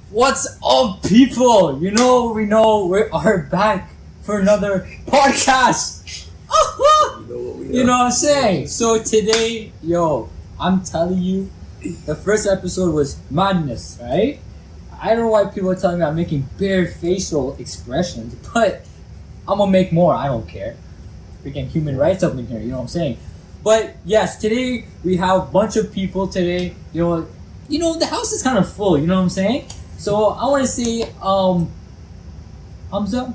What's up, people? We know we are back for another podcast. You know what I'm saying? So today, I'm telling you, the first episode was madness, right? I don't know why people are telling me I'm making bare facial expressions, but I'm gonna make more. I don't care. Freaking human rights up in here, you know what I'm saying? But yes, today we have a bunch of people today. The house is kind of full, you know what I'm saying? So I want to say, Hamza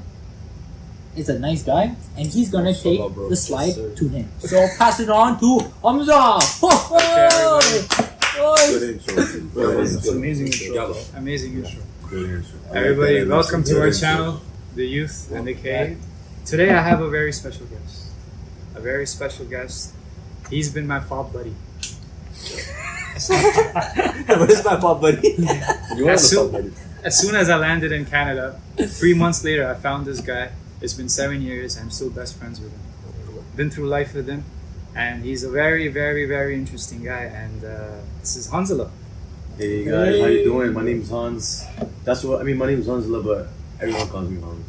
is a nice guy, and he's gonna take the slide to him. So I'll pass it on to Hamza. Good intro. Amazing intro. Amazing intro. Everybody, welcome to our channel, The Youth and the Cave. Today I have a very special guest. He's been my fob buddy. What is my pop buddy? As soon as I landed in Canada, 3 months later, I found this guy. It's been 7 years. I'm still best friends with him. Been through life with him, and he's a very, very, very interesting guy. And this is Hansela. Hey guys, how you doing? My name's Hans. My name's Hansela, but everyone calls me Hans.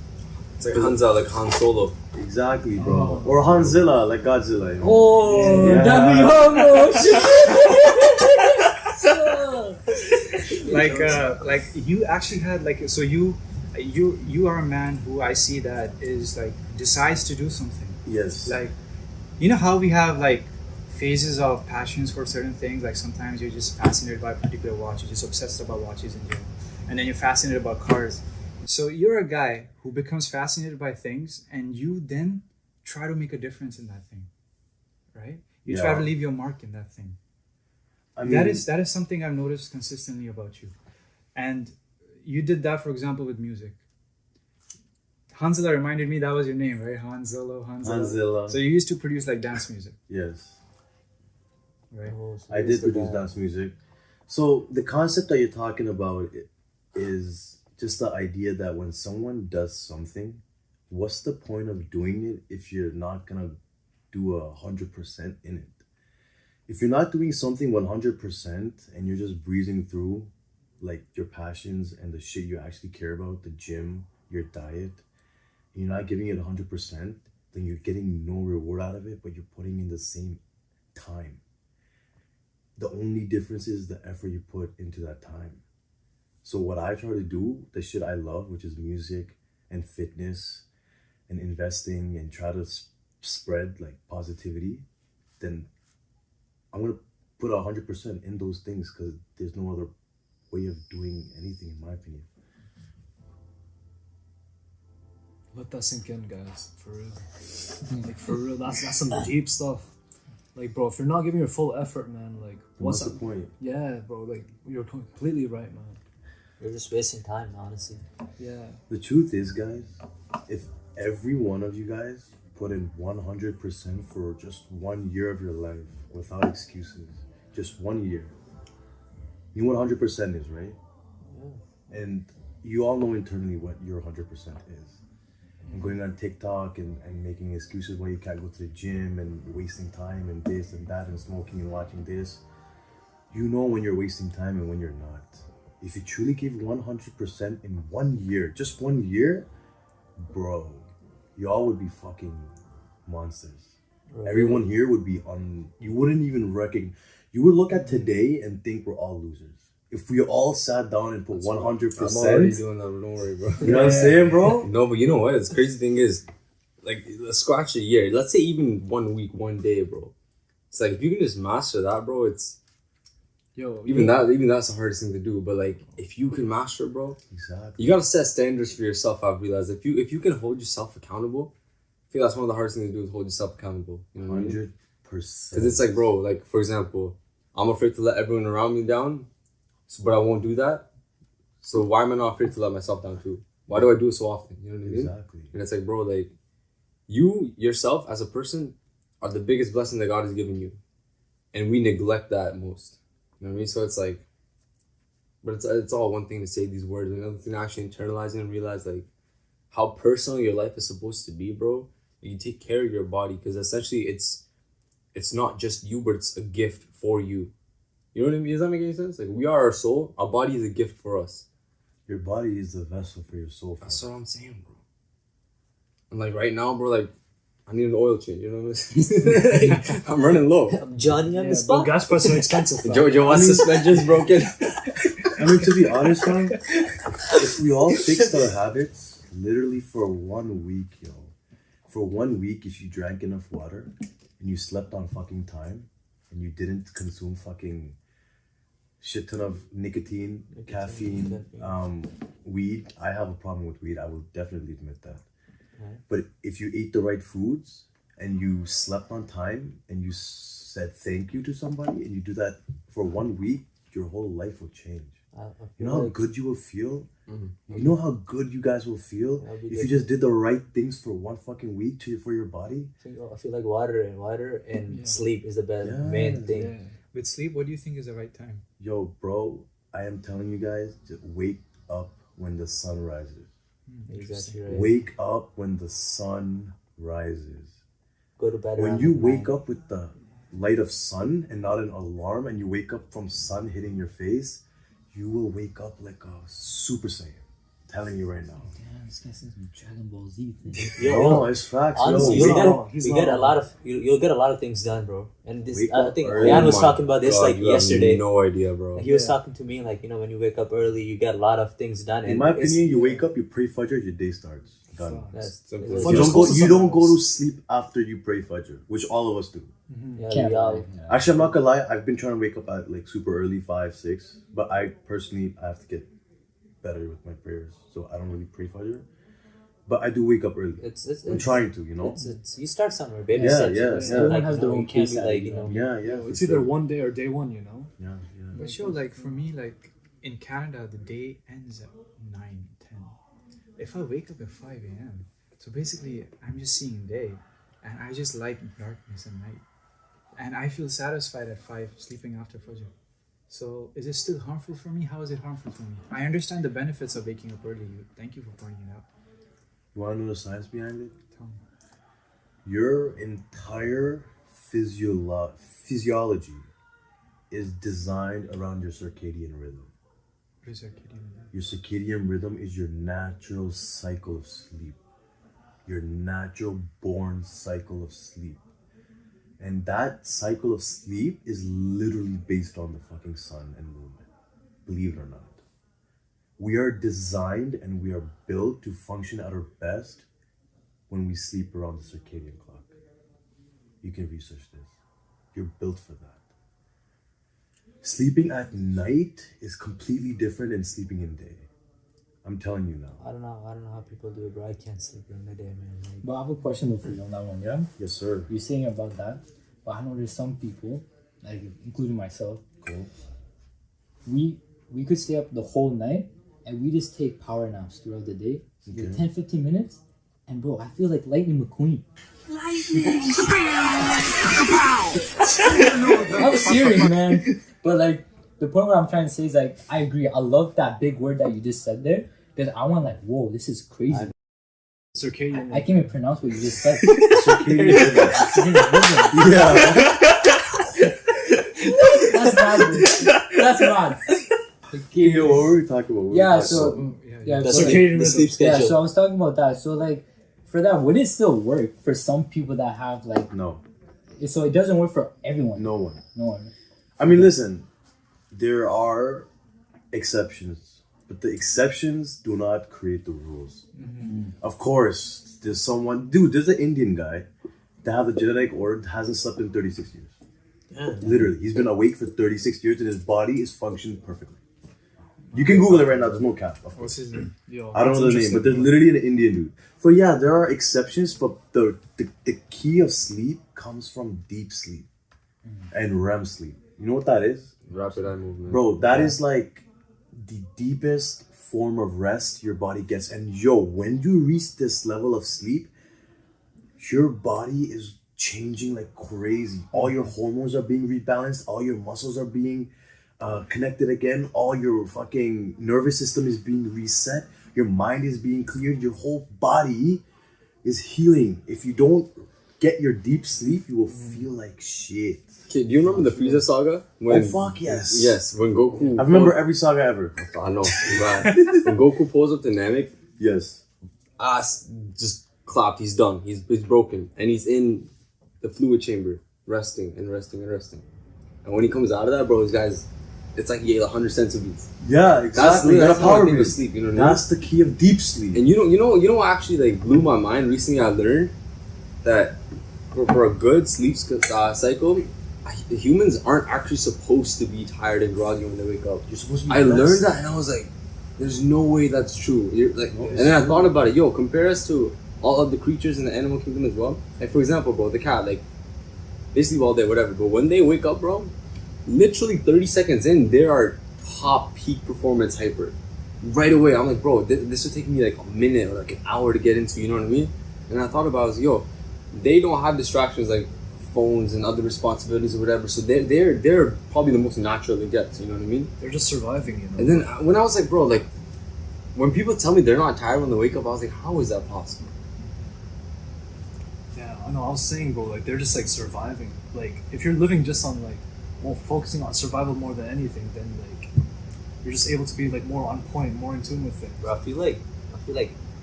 It's like Hansa, like Han Solo. Exactly, bro. Or Hanzilla, like Godzilla. You know? Oh, yeah. Like you actually had so you are a man who I see that is like decides to do something. Yes. Like, you know how we have like phases of passions for certain things. Like sometimes you're just fascinated by a particular watch. You're just obsessed about watches in general, and then you're fascinated about cars. So you're a guy who becomes fascinated by things, and you then try to make a difference in that thing, right? You try to leave your mark in that thing. I mean, that is something I've noticed consistently about you, and you did that, for example, with music. Hansela reminded me that was your name, right? Hanzela. So you used to produce like dance music. Yes. Right. I did produce dance music. So the concept that you're talking about is just the idea that when someone does something, what's the point of doing it if you're not gonna do 100% in it? If you're not doing something 100% and you're just breezing through like your passions and the shit you actually care about, the gym, your diet, and you're not giving it 100%, then you're getting no reward out of it, but you're putting in the same time. The only difference is the effort you put into that time. So what I try to do, the shit I love, which is music and fitness and investing and try to spread like positivity, then I'm going to put 100% in those things because there's no other way of doing anything, in my opinion. Let that sink in, guys. For real. Like, for real, that's some deep stuff. Like, bro, if you're not giving your full effort, man, like, what's the point? Yeah, bro, like, you're completely right, man. You're just wasting time, honestly. Yeah. The truth is, guys, if every one of you guys put in 100% for just 1 year of your life without excuses, just 1 year, you know what 100% is, right? Yeah. And you all know internally what your 100% is. And going on TikTok and making excuses why you can't go to the gym and wasting time and this and that and smoking and watching this. You know when you're wasting time and when you're not. If you truly give 100% in 1 year, just 1 year, bro, y'all would be fucking monsters. Right. Everyone here would be you wouldn't even recognize. You would look at today and think we're all losers. If we all sat down and put 100%. I'm already doing that, don't worry, bro. You know what I'm saying, bro? No, but you know what? The crazy thing is, like, let's scratch a year. Let's say even 1 week, 1 day, bro. It's like, if you can just master that, bro, it's... Even that's the hardest thing to do. But like, if you can master it, bro, exactly, you gotta set standards for yourself. I've realized if you can hold yourself accountable, I think that's one of the hardest things to do is hold yourself accountable. You know 100%. Because it's like, bro, like for example, I'm afraid to let everyone around me down, but I won't do that. So why am I not afraid to let myself down too? Why do I do it so often? You know what I mean? Exactly. And it's like, bro, like you yourself as a person are the biggest blessing that God has given you, and we neglect that most. You know what I mean? So it's like, but it's all one thing to say these words, and another thing to actually internalize it and realize like how personal your life is supposed to be, bro. You take care of your body because essentially it's not just you, but it's a gift for you. You know what I mean? Does that make any sense? Like, we are our soul. Our body is a gift for us. Your body is the vessel for your soul. That's what I'm saying, bro. And like right now, bro, like I need an oil change. You know what I'm saying? I'm running low. I'm Johnny on the Bro, spot. gas prices are expensive. fam. Joe, my suspension's broken. I mean, to be honest, man, if we all fixed our habits, literally for 1 week, for 1 week, if you drank enough water and you slept on fucking time and you didn't consume fucking shit ton of nicotine, caffeine, weed. I have a problem with weed. I will definitely admit that. Right. But if you ate the right foods and you slept on time and you said thank you to somebody and you do that for 1 week, your whole life will change. You know how good you will feel? You know how good you guys will feel if you just did the right things for 1 fucking week for your body? I feel like water and sleep is the main thing. Yeah. With sleep, what do you think is the right time? Yo, bro, I am telling you guys, just wake up when the sun rises. Exactly right. Wake up when the sun rises. Go to bed. When around you like wake 9. up with the light of sun and not an alarm, and you wake up from sun hitting your face, you will wake up like a Super Saiyan. Telling you right now. Damn, this guy says some Dragon Ball Z thing. No, it's facts. Honestly, Yo, you'll wake get, up. He's you not get a wrong. lot of you'll get a lot of things done, bro. And this, Wake I up think early. Ryan was Oh talking my about this God, like you have yesterday. No idea, bro. He was talking to me like, when you wake up early, you get a lot of things done. In and my it's- opinion, you wake up, you pray Fajr, your day starts. Done. that's, Simple. it's- You Fajr don't, go, goes to you don't go to sunrise. sleep after you pray Fajr, which all of us do. yeah, Can't we all, lie. Actually, I'm not gonna lie, I've been trying to wake up at like super early, 5, 6, but I personally, I have to get better with my prayers, so I don't really pray Fajr. But I do wake up early. I'm trying to, It's you start somewhere, baby Yeah, steps. yeah, It's yeah. not Everyone like, has their own you can't pace be at like, it, Yeah, yeah. It's for either sure. one day or day one, Yeah, But sure, like for me, like in Canada, the day ends at 9, 10. If I wake up at 5 a.m., so basically I'm just seeing day, and I just like darkness at night, and I feel satisfied at 5 sleeping after Fajr. So is it still harmful for me? How is it harmful for me? I understand the benefits of waking up early. Thank you for pointing it out. You wanna know the science behind it? Tell me. Your entire physiology is designed around your circadian rhythm. What is circadian rhythm? Your circadian rhythm is your natural cycle of sleep. Your natural born cycle of sleep. And that cycle of sleep is literally based on the fucking sun and moon. Believe it or not. We are designed and we are built to function at our best when we sleep around the circadian clock. You can research this. You're built for that. Sleeping at night is completely different than sleeping in day. I'm telling you now. I don't know how people do it, bro. I can't sleep during the day, man. Like, But I have a question though for you on that one, yeah? Yes, sir. You're saying about that, but I know there's some people, like including myself, Cool. we could stay up the whole night and we just take power naps throughout the day. Okay. 10-15 minutes. And bro, I feel like Lightning McQueen. I'm serious, man. But like the point where I'm trying to say is like I agree. I love that big word that you just said there because I want like, whoa, this is crazy. Circadian. I can't even pronounce what you just said. Circadian rhythm. Circadian rhythm. Yeah. That's mad. Dude. That's mad. Yo, what were we talking about? Yeah, so Yeah, yeah, the, so, sleep, circadian the sleep yeah, schedule. so I was talking about that. So like for that, would it still work for some people that have like No, so it doesn't work for everyone? no one. No one. I mean, listen, there are exceptions, but the exceptions do not create the rules. Of course, there's there's an Indian guy that have a genetic order that hasn't slept in 36 years. Yeah. Literally, he's been awake for 36 years and his body is functioning perfectly. You can Google it right now, there's no cap, of course. What's his name? Yo, I don't that's know the name, interesting. but there's literally an Indian dude. So yeah, there are exceptions, but the key of sleep comes from deep sleep and REM sleep. You know what that is? Rapid eye movement. Bro, that is like the deepest form of rest your body gets. And yo, when you reach this level of sleep, your body is changing like crazy. All your hormones are being rebalanced, all your muscles are being connected again, all your fucking nervous system is being reset, your mind is being cleared, your whole body is healing. If you don't get your deep sleep, you will feel like shit. Okay, do you remember the Frieza saga? When, Oh fuck yes. Yes, when Goku. I remember every saga ever. I know. But when Goku pulls up to Namek, Yes. just clapped. He's done. He's broken, and he's in the fluid chamber, resting and resting and resting. And when he comes out of that, bro, his guys, it's like he ate 100 centibedes. Yeah, exactly. That's how I power think of breathe. sleep. You know what I mean? That's the key of deep sleep. And you know what actually like blew my mind recently? I learned that for a good sleep cycle, humans aren't actually supposed to be tired and groggy when they wake up. You're supposed to be I learned blessed. that and I was like, there's no way that's true. You're like, No, and it's then I true. thought about it. Yo, compare us to all of the creatures in the animal kingdom as well. Like for example, bro, the cat, like they sleep all day, whatever. But when they wake up, bro, literally 30 seconds in, they are top peak performance hyper. Right away, I'm like, bro, this would take me like a minute or like an hour to get into. You know what I mean? And I thought about, I was like, yo, they don't have distractions like phones and other responsibilities or whatever. So they're probably the most natural it gets. You know what I mean? They're just surviving, you know. And then when I was like, bro, like when people tell me they're not tired when they wake up, I was like, how is that possible? Yeah, I know. I was saying, bro, like they're just like surviving. Like if you're living just on like, well, focusing on survival more than anything, then like you're just able to be like more on point, more in tune with things. Bro, I feel like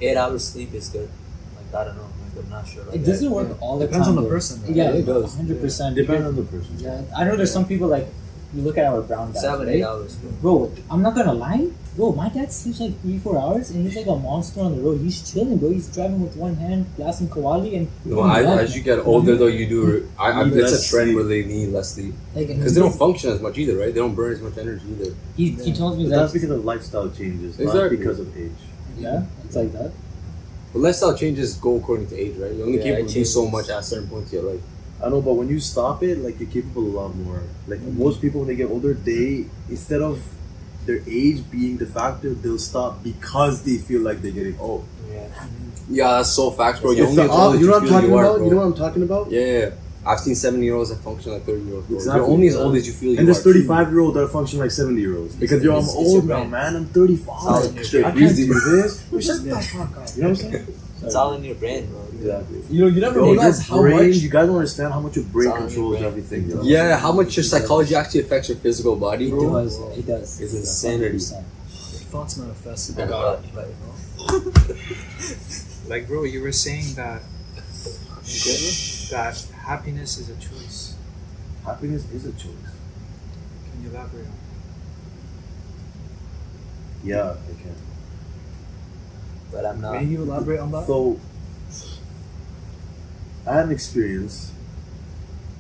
8 hours sleep is good. Like I don't know, like I'm not sure. Like, It doesn't work all the Depends time. on the though. person, right? Yeah, It does. 100%. Depends on the person. Yeah, I know there's some people like you look at our brown guys, 7, right? 8 hours. Bro. Bro, I'm not gonna lie. Bro, my dad sleeps like 3-4 hours and he's like a monster on the road. He's chilling, bro. He's driving with one hand, blasting Kawali and No, as you get older though, you do. Need It's less a trend sleep. where they need less sleep like because they don't function as much either, right? They don't burn as much energy either. he tells me But that that's because of lifestyle changes, not Exactly. because of age. yeah, it's like that. But lifestyle changes go according to age, right? You're only Yeah, capable it of do so changes. much at certain points in your life. I know, but when you stop it, like you're capable of a lot more. Like most people, when they get older, they instead of their age being the factor, they'll stop because they feel like they're getting old. Yeah. Yeah, that's so facts, bro. You're It's only the as old as you know what I'm feel talking you are, about? bro. You know what I'm talking about? Yeah. I've seen 70-year-olds that function like 30-years-olds, bro. Exactly. You're only as old as you feel you And there's are. 35-year-olds that function like 70-year-olds. Because yo, I'm It's your old now, brain. man. I'm 35. Solid. I can't Easy. do this. Shut the fuck up. You know what I'm saying? It's all in your brain, bro. Exactly. You never Yo, realize your how brain, much you guys don't understand how much your brain It's all in your controls brain. everything. Yo. Yeah, how much your psychology actually affects your physical body, it bro. does. It does. It's insanity. 100%. Your thoughts manifest. I got it. Like, Like, bro, you were saying that happiness is a choice. Happiness is a choice. Can you elaborate on Yeah, I can. but I'm May not. you elaborate on that? So, I had an experience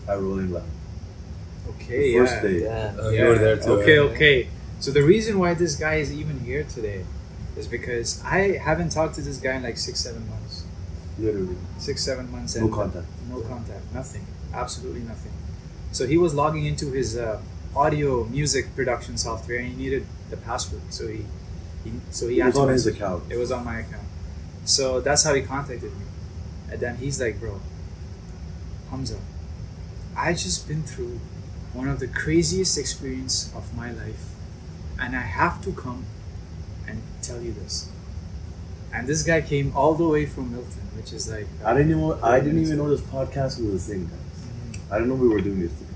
at Rolling Loud. that? Okay, The first yeah. day. Yeah. You were there too. Okay, right? okay. So the reason why this guy is even here today is because I haven't talked to this guy in like 6-7 months. Literally. 6-7 months. No and contact. No contact. Nothing. Absolutely nothing. So he was logging into his audio music production software and he needed the password. So he It had was to on his message- account. It was on my account. So that's how he contacted me. And then he's like, bro, Hamza, I just been through one of the craziest experience of my life. And I have to come and tell you this. And this guy came all the way from Milton, which is like I didn't even know this podcast was a thing, guys. I didn't know we were doing this thing.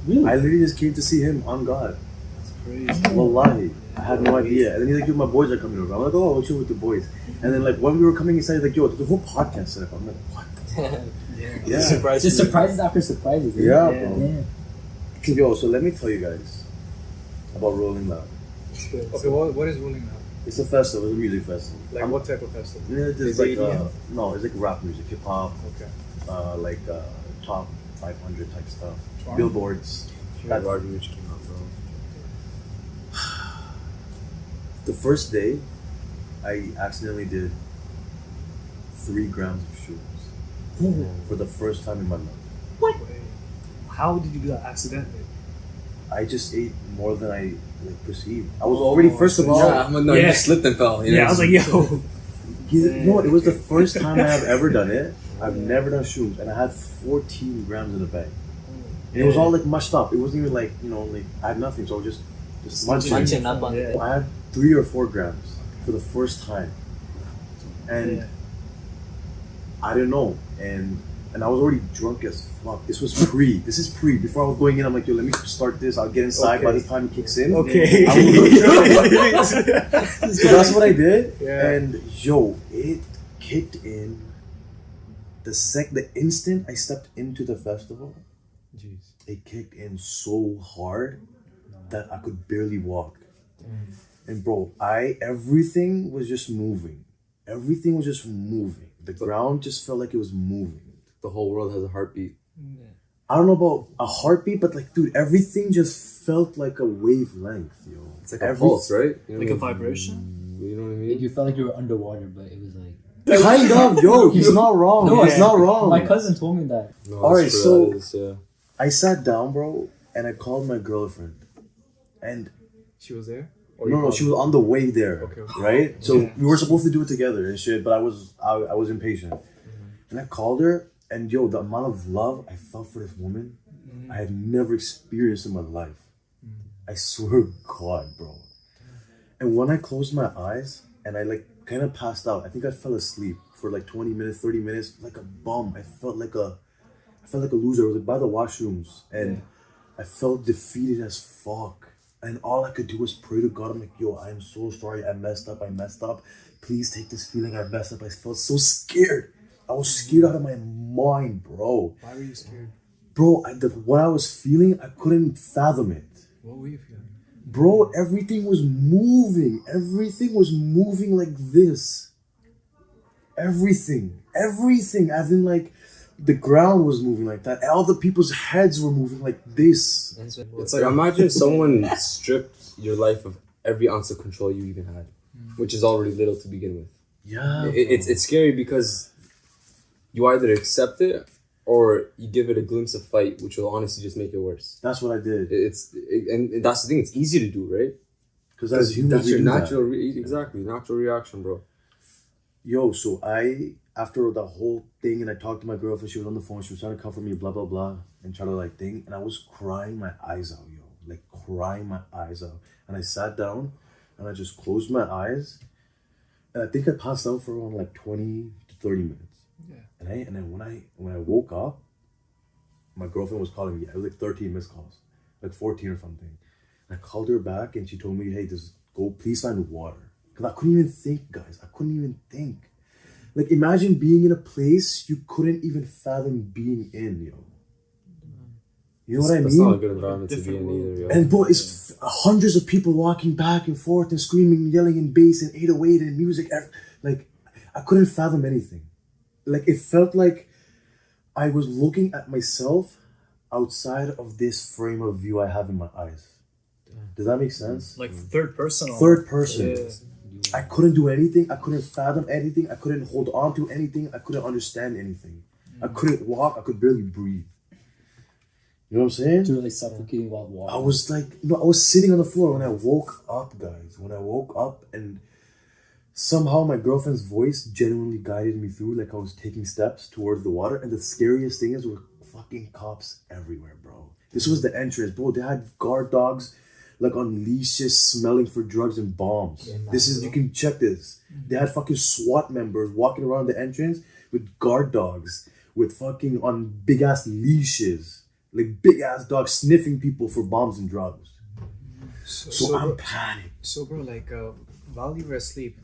Really? I literally just came to see him on God. That's crazy. Wallahi. I had no idea. And then he's like, dude, my boys are coming over. I'm like, oh, I'll chill with the boys. And then like when we were coming inside, he's like, yo, there's a whole podcast set up. I'm like, what? Yeah. Surprise. Just surprises after surprises. eh? Yeah, Yeah. bro. Yeah. Yo, so let me tell you guys about Rolling Loud. Okay, what is Rolling Loud? It's a festival, it's a music festival. Like what type of festival? Yeah, it's Is like it EDM? no, it's like rap music, hip hop, Okay. like top 500 type stuff, Toronto? billboards. That Roger Rich came out, bro. The first day, I accidentally did 3 grams of shrooms for the first time in my life. Wait, how did you do that accidentally? I just ate more than I perceived. I was already first of all. Yeah, no, you Yeah. just slipped and fell. You know? Yeah, I was like, yo. You know what? It was the first time I have ever done it. I've never done shrooms, and I had 14 grams in the bag. And it was all like mushed up. It wasn't even like like I had nothing, so I was just munching. Munching up on Yeah. it. I had 3 or 4 grams for the first time, and Yeah. I didn't know. And and I was already drunk as fuck. This is pre. Before I was going in, I'm like, yo, let me start this. I'll get inside by the time it kicks in. Okay. I will so that's what I did. Yeah. And yo, it kicked in the instant I stepped into the festival. Jeez. It kicked in so hard that I could barely walk. And bro, everything was just moving. Everything was just moving. The ground just felt like it was moving. The whole world has a heartbeat. I don't know about a heartbeat, but like, dude, everything just felt like a wavelength, yo. It's like a pulse, right? You know Like a what I mean? vibration? You know what I Like mean? you felt like you were underwater, but it was like. Kind of, yo. He's not wrong. No, He's not wrong. My cousin told me that. No, All right, that's true, so- that is, yeah. I sat down, bro, and I called my girlfriend, and She was there? no, she was on the way there, Okay. right? So we were supposed to do it together and shit, but I was impatient, and I called her, and yo, the amount of love I felt for this woman, I had never experienced in my life. I swear to God, bro. And when I closed my eyes and I like kind of passed out, I think I fell asleep for like 20 minutes, 30 minutes, like a bum. I felt like a loser. I was like by the washrooms, and I felt defeated as fuck. And all I could do was pray to God. I'm like, yo, I'm so sorry. I messed up. Please take this feeling. I messed up. I felt so scared. I was scared out of my mind, bro. Why were you scared? Bro, what I was feeling, I couldn't fathom it. What were you feeling? Bro, everything was moving. Everything was moving like this. Everything. As in, like, the ground was moving like that. All the people's heads were moving like this. It's like, imagine someone stripped your life of every ounce of control you even had, which is already little to begin with. Yeah. It's scary because you either accept it or you give it a glimpse of fight, which will honestly just make it worse. That's what I did. And that's the thing. It's easy to do, right? Because as humans, that's we your do that. natural natural reaction, bro. Yo, so after the whole thing, and I talked to my girlfriend, she was on the phone, she was trying to comfort me, blah, blah, blah, and try to like thing, and I was crying my eyes out, yo. Like crying my eyes out. And I sat down, and I just closed my eyes, and I think I passed out for around like 20 to 30 minutes. Yeah. And then when I woke up, my girlfriend was calling me. I was like 13 missed calls, like 14 or something. And I called her back, and she told me, hey, just go, please find water. Because I couldn't even think, guys. I couldn't even think. Like, imagine being in a place you couldn't even fathom being in, yo. You know what I That's mean? not a good environment to be in either, yo. And bro, it's hundreds of people walking back and forth and screaming, yelling in bass and 808 and music. Like, I couldn't fathom anything. Like, it felt like I was looking at myself outside of this frame of view I have in my eyes. Does that make sense? Like third person. Or Third person. Yeah. I couldn't do anything. I couldn't fathom anything. I couldn't hold on to anything. I couldn't understand anything. I couldn't walk. I could barely breathe. You know what I'm saying? You were like suffocating while walking. I was like, I was sitting on the floor when I woke up, guys. When I woke up, and somehow my girlfriend's voice genuinely guided me through, like I was taking steps towards the water. And the scariest thing is, were fucking cops everywhere, bro. This was the entrance, bro. They had guard dogs, like on leashes, smelling for drugs and bombs. This is, you can check this. They had fucking SWAT members walking around the entrance with guard dogs, with fucking on big ass leashes. Like big ass dogs sniffing people for bombs and drugs. So I'm panicked. So, bro, like, while you were asleep,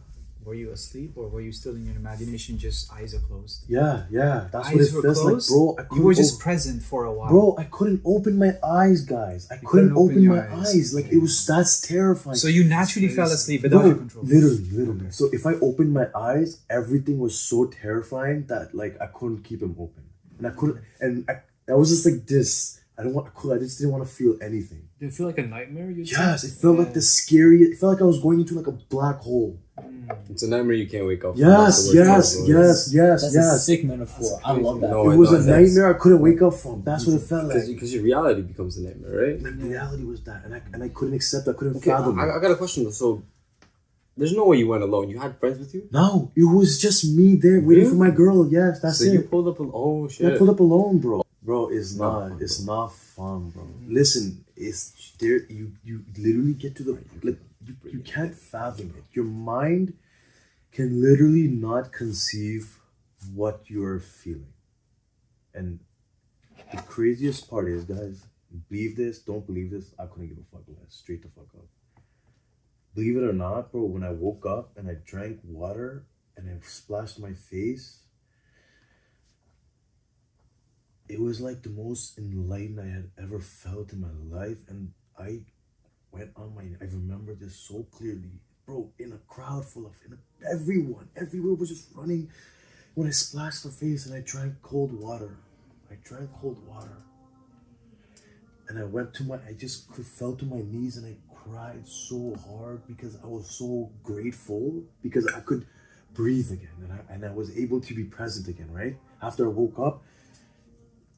were you asleep or were you still in your imagination, just eyes are closed? Yeah. That's Eyes what it were feels like, closed? bro. You were just present for a while. Bro, I couldn't open my eyes, guys. I couldn't open my eyes. Like, that's terrifying. So you naturally fell asleep without your control. Literally. So if I opened my eyes, everything was so terrifying that like I couldn't keep them open, and I was just like this. I just didn't want to feel anything. Did it feel like a nightmare? Yes, it felt like the scariest. It felt like I was going into like a black hole. It's a nightmare you can't wake up from. Yes. That's a sick metaphor. I love that. No, It was a that's- nightmare I couldn't wake up from. That's what it felt like. Because your reality becomes a nightmare, right? Like reality was that, and I couldn't accept. I couldn't Okay, fathom it. I got a question though. So, there's no way you went alone. You had friends with you? No, it was just me there waiting for my girl. Yes, that's So it. you pulled up. Oh shit! I pulled up alone, bro. Bro, it's not fun, bro. Listen, it's there. You literally get to the like. You can't fathom it. Your mind can literally not conceive what you're feeling. And the craziest part is, guys, believe this, don't believe this, I couldn't give a fuck less. Straight the fuck up. Believe it or not, bro, when I woke up and I drank water and I splashed my face, it was like the most enlightened I had ever felt in my life. And I went on I remember this so clearly. Bro, in a crowd full of, everywhere was just running. When I splashed my face and I drank cold water. And I just fell to my knees and I cried so hard because I was so grateful because I could breathe again and I was able to be present again, right? After I woke up.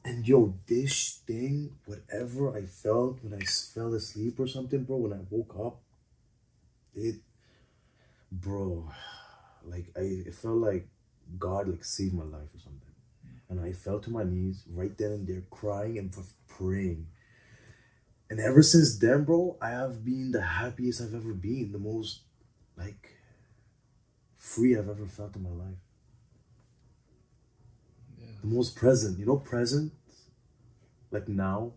And yo, this thing, whatever I felt when I fell asleep or something, bro, when I woke up, it felt like God like saved my life or something. And I fell to my knees right then and there, crying and praying. And ever since then, bro, I have been the happiest I've ever been, the most like free I've ever felt in my life. The most present, present, like now,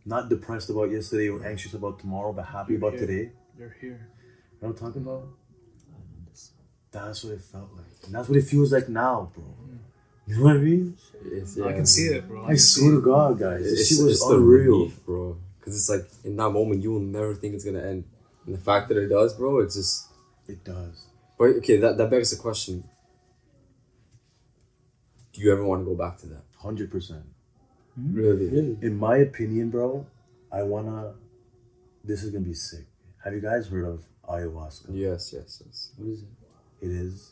not depressed about yesterday or anxious about tomorrow, but happy about today. You're here. You know what I'm talking about? That's what it felt like. And that's what it feels like now, bro. You know what I mean? I can see it, bro. I swear to God, guys. This shit was the unreal. relief, bro. Because it's like, in that moment, you will never think it's going to end. And the fact that it does, bro, it's just... It does. But, okay, that begs the question. Do you ever want to go back to that? 100%. Really? In my opinion, bro, this is going to be sick. Have you guys heard of ayahuasca? Yes. What is it? It is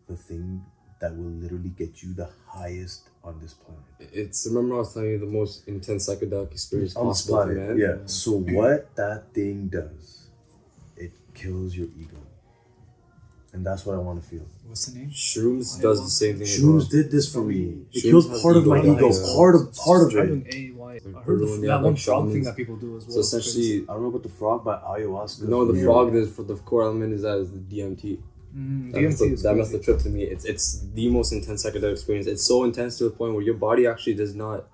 the thing that will literally get you the highest on this planet. Remember I was telling you, the most intense psychedelic experience On this possible for planet, man? yeah. So what that thing does, it kills your ego. And that's what I want to feel. What's the name? Shrooms does the same thing. Shrooms did this for me. It Shrooms kills has part of my ego. ego. Yeah. Part of I'm it. doing AY. I heard Everyone, that one like frog thing shamans. that people do as well. So essentially, I don't know about the frog, but ayahuasca. no, the is frog, real. for the core element is the DMT. DMT is That must crazy. have tripped to me. It's the most intense psychedelic experience. It's so intense to the point where your body actually does not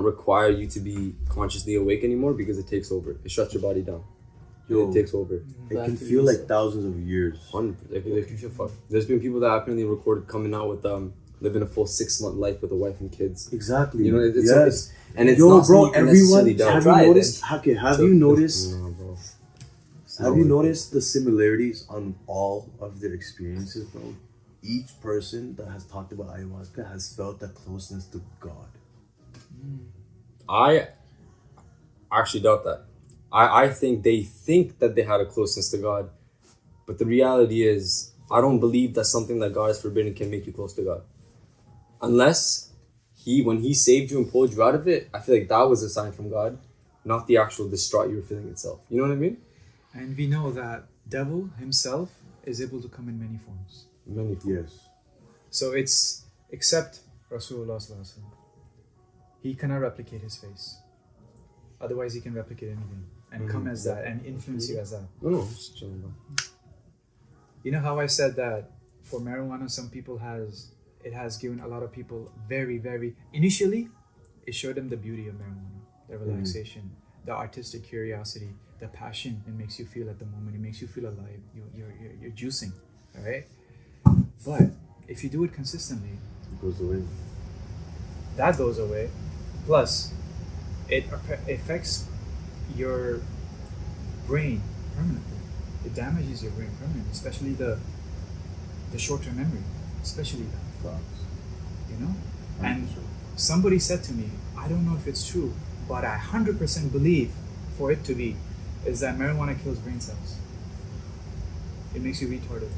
require you to be consciously awake anymore because it takes over. It shuts your body down. Yo, It takes over. it can feel like thousands of years. Like you feel fucked. There's been people that apparently recorded coming out with living a full 6-month life with a wife and kids. Exactly. You know, it's yes. and it's Yo, not bro, something you can everyone, necessarily doubt. have Try you it, noticed? Okay, have you noticed? No, bro. Have you noticed the similarities on all of their experiences, bro? Each person that has talked about ayahuasca has felt that closeness to God. I actually doubt that. I think they think that they had a closeness to God, but the reality is, I don't believe that something that God has forbidden can make you close to God. Unless when he saved you and pulled you out of it, I feel like that was a sign from God, not the actual distraught you were feeling itself. You know what I mean? And we know that devil himself is able to come in many forms. Many. Yes. So it's, except Rasulullah Sallallahu Alaihi Wasallam, he cannot replicate his face. Otherwise he can replicate anything and come as that and influence you as that. No, just chilling, bro. You know how I said that for marijuana, some people it has given a lot of people initially, it showed them the beauty of marijuana, the relaxation, the artistic curiosity, the passion it makes you feel at the moment. It makes you feel alive. You're juicing, all right? But if you do it consistently, It goes away. that goes away. Plus, it affects your brain permanently. It damages your brain permanently, especially the short-term memory, especially that. You know? And somebody said to me, I don't know if it's true, but I 100% believe for it to be, is that marijuana kills brain cells. It makes you retarded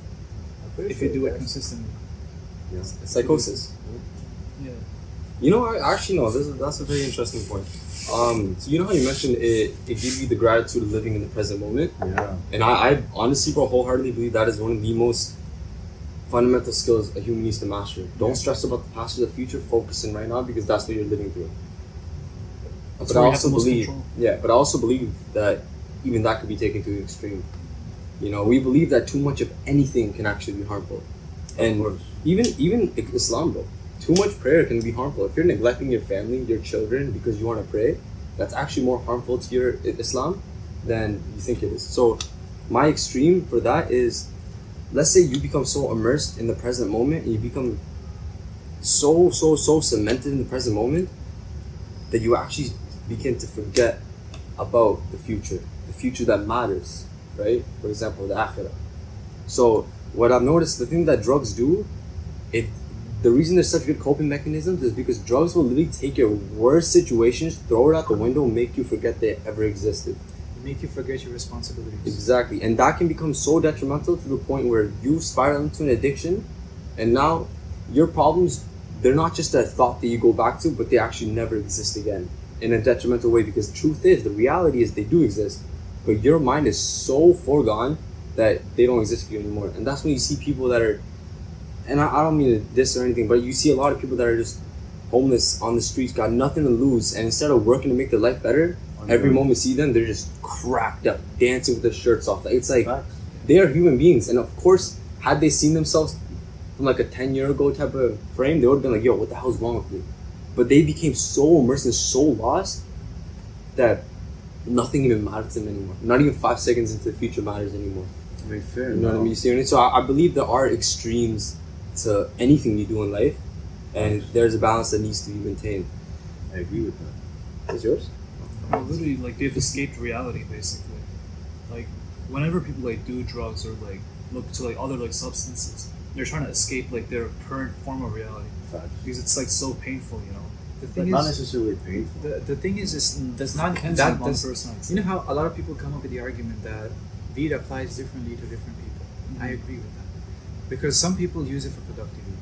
if you do it consistently. Psychosis. Yeah. You know, I actually know that's a very interesting point. So you know how you mentioned it gives you the gratitude of living in the present moment, Yeah. and I honestly, bro, wholeheartedly believe that is one of the most fundamental skills a human needs to master. Don't stress about the past or the future. Focus in right now because that's what you're living through. That's But I where you have also the most believe, control. but I also believe that even that could be taken to the extreme. You know, we believe that too much of anything can actually be harmful, and course. even Islam, bro. too much prayer can be harmful. If you're neglecting your family, your children, because you want to pray, that's actually more harmful to your Islam than you think it is. So my extreme for that is, let's say you become so immersed in the present moment, and you become so cemented in the present moment that you actually begin to forget about the future that matters, right? For example, the akhirah. So what I've noticed, the thing that drugs do, the reason there's such good coping mechanisms is because drugs will literally take your worst situations, throw it out the window, and make you forget they ever existed. Make you forget your responsibilities. Exactly. And that can become so detrimental to the point where you spiral into an addiction, and now your problems, they're not just a thought that you go back to, but they actually never exist again in a detrimental way, because the truth is, the reality is they do exist, but your mind is so foregone that they don't exist for you anymore. And that's when you see people that are, and I don't mean to diss or anything, but you see a lot of people that are just homeless on the streets, got nothing to lose, and instead of working to make their life better, every moment you see them, they're just cracked up, dancing with their shirts off. It's like, they are human beings, and of course, had they seen themselves from like a 10-year ago type of frame, they would have been like, yo, what the hell's wrong with me? But they became so immersed and so lost that nothing even matters to them anymore. Not even 5 seconds into the future matters anymore. I mean, fair You know what I mean? You see what I mean? So I believe there are extremes to anything you do in life, and there's a balance that needs to be maintained. I agree with that. What's yours? Literally, like, they've escaped reality, basically. Like, whenever people, like, do drugs or, like, look to, like, other, like, substances, they're trying to escape, like, their current form of reality. Facts. Because it's, like, so painful, you know? The Like, thing not is, necessarily painful. the thing is does not Depends that on one does, person, I'd say. you know how a lot of people come up with the argument that weed applies differently to different people. I agree with that, because some people use it for productivity,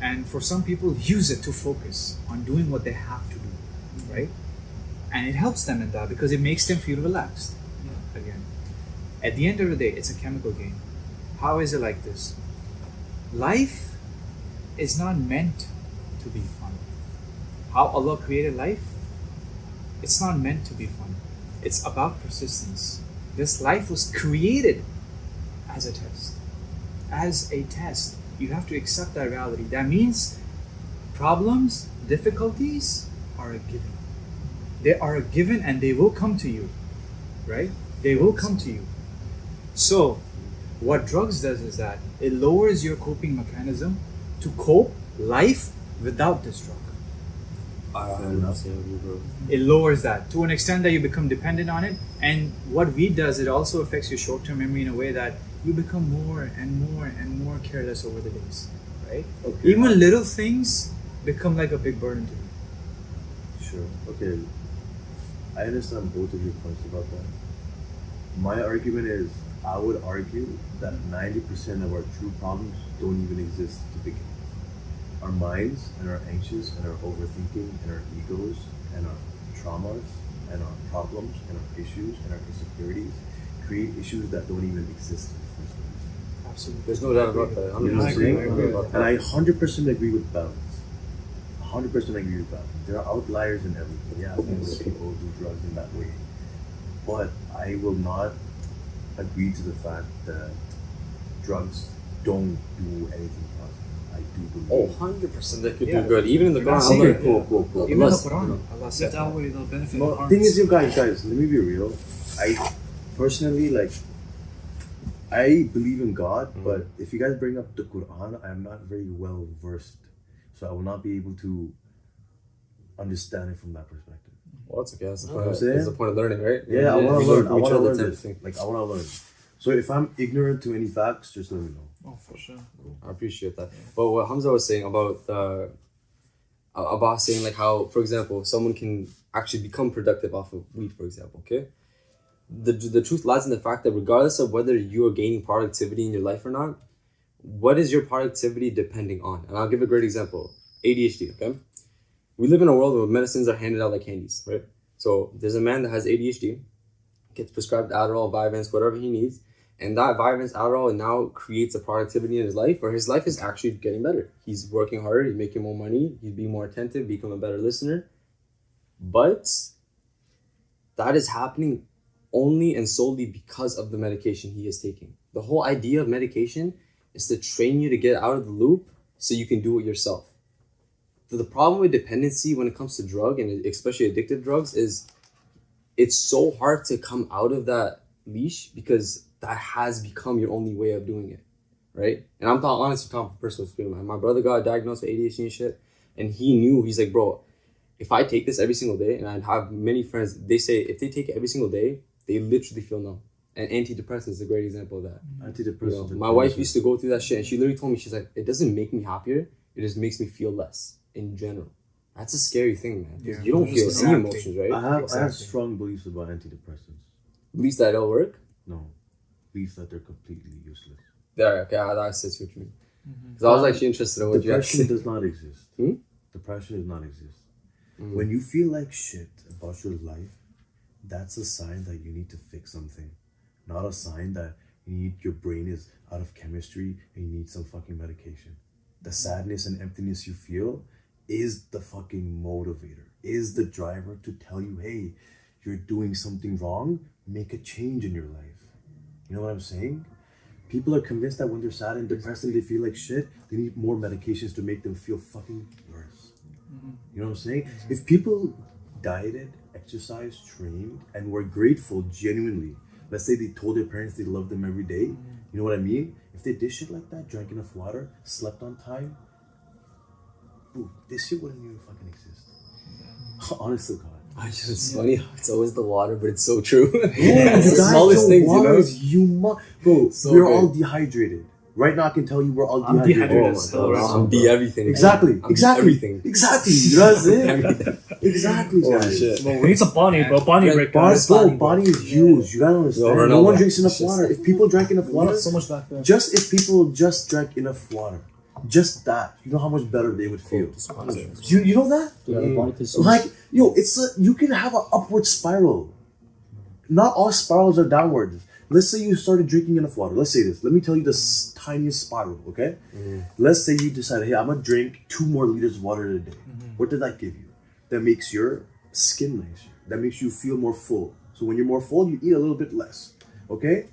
and for some people use it to focus on doing what they have to do, right? And it helps them in that because it makes them feel relaxed. Again, at the end of the day, it's a chemical game. How is it like this? Life is not meant to be fun. How Allah created life, it's not meant to be fun. It's about persistence. This life was created as a test. As a test. You have to accept that reality. That means problems, difficulties are a given. They are a given and they will come to you. Right? They will come to you. So, what drugs does is that it lowers your coping mechanism to cope life without this drug. It lowers that to an extent that you become dependent on it. And what weed does, it also affects your short-term memory in a way that you become more and more and more careless over the days, right? Okay. Even little things become like a big burden to you. Sure. Okay. I understand both of your points about that. My argument is, I would argue that 90% of our true problems don't even exist to begin with. Our minds and our anxious and our overthinking and our egos and our traumas and our problems and our issues and our insecurities create issues that don't even exist in the first place. Absolutely. There's no doubt about that. You know what I'm saying? I agree with And I 100% agree with balance. 100% agree with balance. There are outliers in everything. Yeah, most people do drugs in that way. But I will not agree to the fact that drugs don't do anything positive. I do believe. 100% they could Yeah. do good. Even in the You're not Quran. saying Allah- it. Cool. Even the Unless- Quran, Allah You have said to that. outweigh the benefit No, and harms. thing is, you guys, let me be real. I personally, like, I believe in God, but if you guys bring up the Quran, I am not very well versed, so I will not be able to understand it from that perspective. Well, that's okay. That's the You know point. what I'm saying? That's the point of learning, right? Yeah, I want We to learn. from I each want to other learn type of this. thing. Like, I want to learn. So if I'm ignorant to any facts, just let me know. Oh, for sure. I appreciate that. But what Hamza was saying about saying like how, for example, someone can actually become productive off of weed, for example. Okay, the truth lies in the fact that regardless of whether you are gaining productivity in your life or not, what is your productivity depending on? And I'll give a great example: ADHD. Okay, we live in a world where medicines are handed out like candies, right? So there's a man that has ADHD, gets prescribed Adderall, Vyvanse, whatever he needs. And that Vyvanse, Adderall now creates a productivity in his life where his life is actually getting better. He's working harder, he's making more money, he's being more attentive, becoming a better listener. But that is happening only and solely because of the medication he is taking. The whole idea of medication is to train you to get out of the loop so you can do it yourself. the problem with dependency when it comes to drug and especially addictive drugs is it's so hard to come out of that leash because that has become your only way of doing it, right? And I'm honestly talking from personal experience. My brother got diagnosed with ADHD and shit, and he knew, he's like, bro, if I take this every single day, and I have many friends, they say if they take it every single day, they literally feel numb. And antidepressants is a great example of that. Antidepressants. My wife used to go through that shit, and she literally told me, she's like, it doesn't make me happier, it just makes me feel less in general. That's a scary thing, man. Because you don't feel any emotions, right? I have strong beliefs about antidepressants. Beliefs that it'll work? No. Beliefs that they're completely useless. There, okay, that's what you mean. Because I was actually interested in what you had to Depression say. does not exist. Hmm? Depression does not exist. When you feel like shit about your life, that's a sign that you need to fix something. Not a sign that your brain is out of chemistry and you need some fucking medication. The sadness and emptiness you feel is the fucking motivator, is the driver to tell you, hey, you're doing something wrong, make a change in your life. You know what I'm saying? People are convinced that when they're sad and depressed and they feel like shit, they need more medications to make them feel fucking worse. You know what I'm saying? If people dieted, exercised, trained, and were grateful genuinely, let's say they told their parents they loved them every day, you know what I mean? If they did shit like that, drank enough water, slept on time, boo, this shit wouldn't even fucking exist. Honestly, God. It's funny how it's always the water, but it's so true. Bro, It's the guys, smallest things, you know? is bro, So we're good. all dehydrated. Right now, I can tell you we're all I'm dehydrated. dehydrated Oh as my hell God. right now. I'm D everything. Exactly, I'm exactly, everything. exactly. You know what I'm saying? Exactly, Oh, guys. shit. Well, we need some Bonnie, bro. Bonnie break, guys. Body is huge. You gotta understand. Yo, No one Ronaldo. drinks enough water. If people drank enough We water, got so much back there. just if people just drank enough water, just that, you know how much better they would feel. You know that? Like, yo, you can have an upward spiral. Not all spirals are downwards. Let's say you started drinking enough water. Let's say this. Let me tell you the tiniest spiral, okay? Let's say you decided, hey, I'm gonna drink 2 more liters of water a day. What did that give you? That makes your skin nicer. That makes you feel more full. So when you're more full, you eat a little bit less, okay?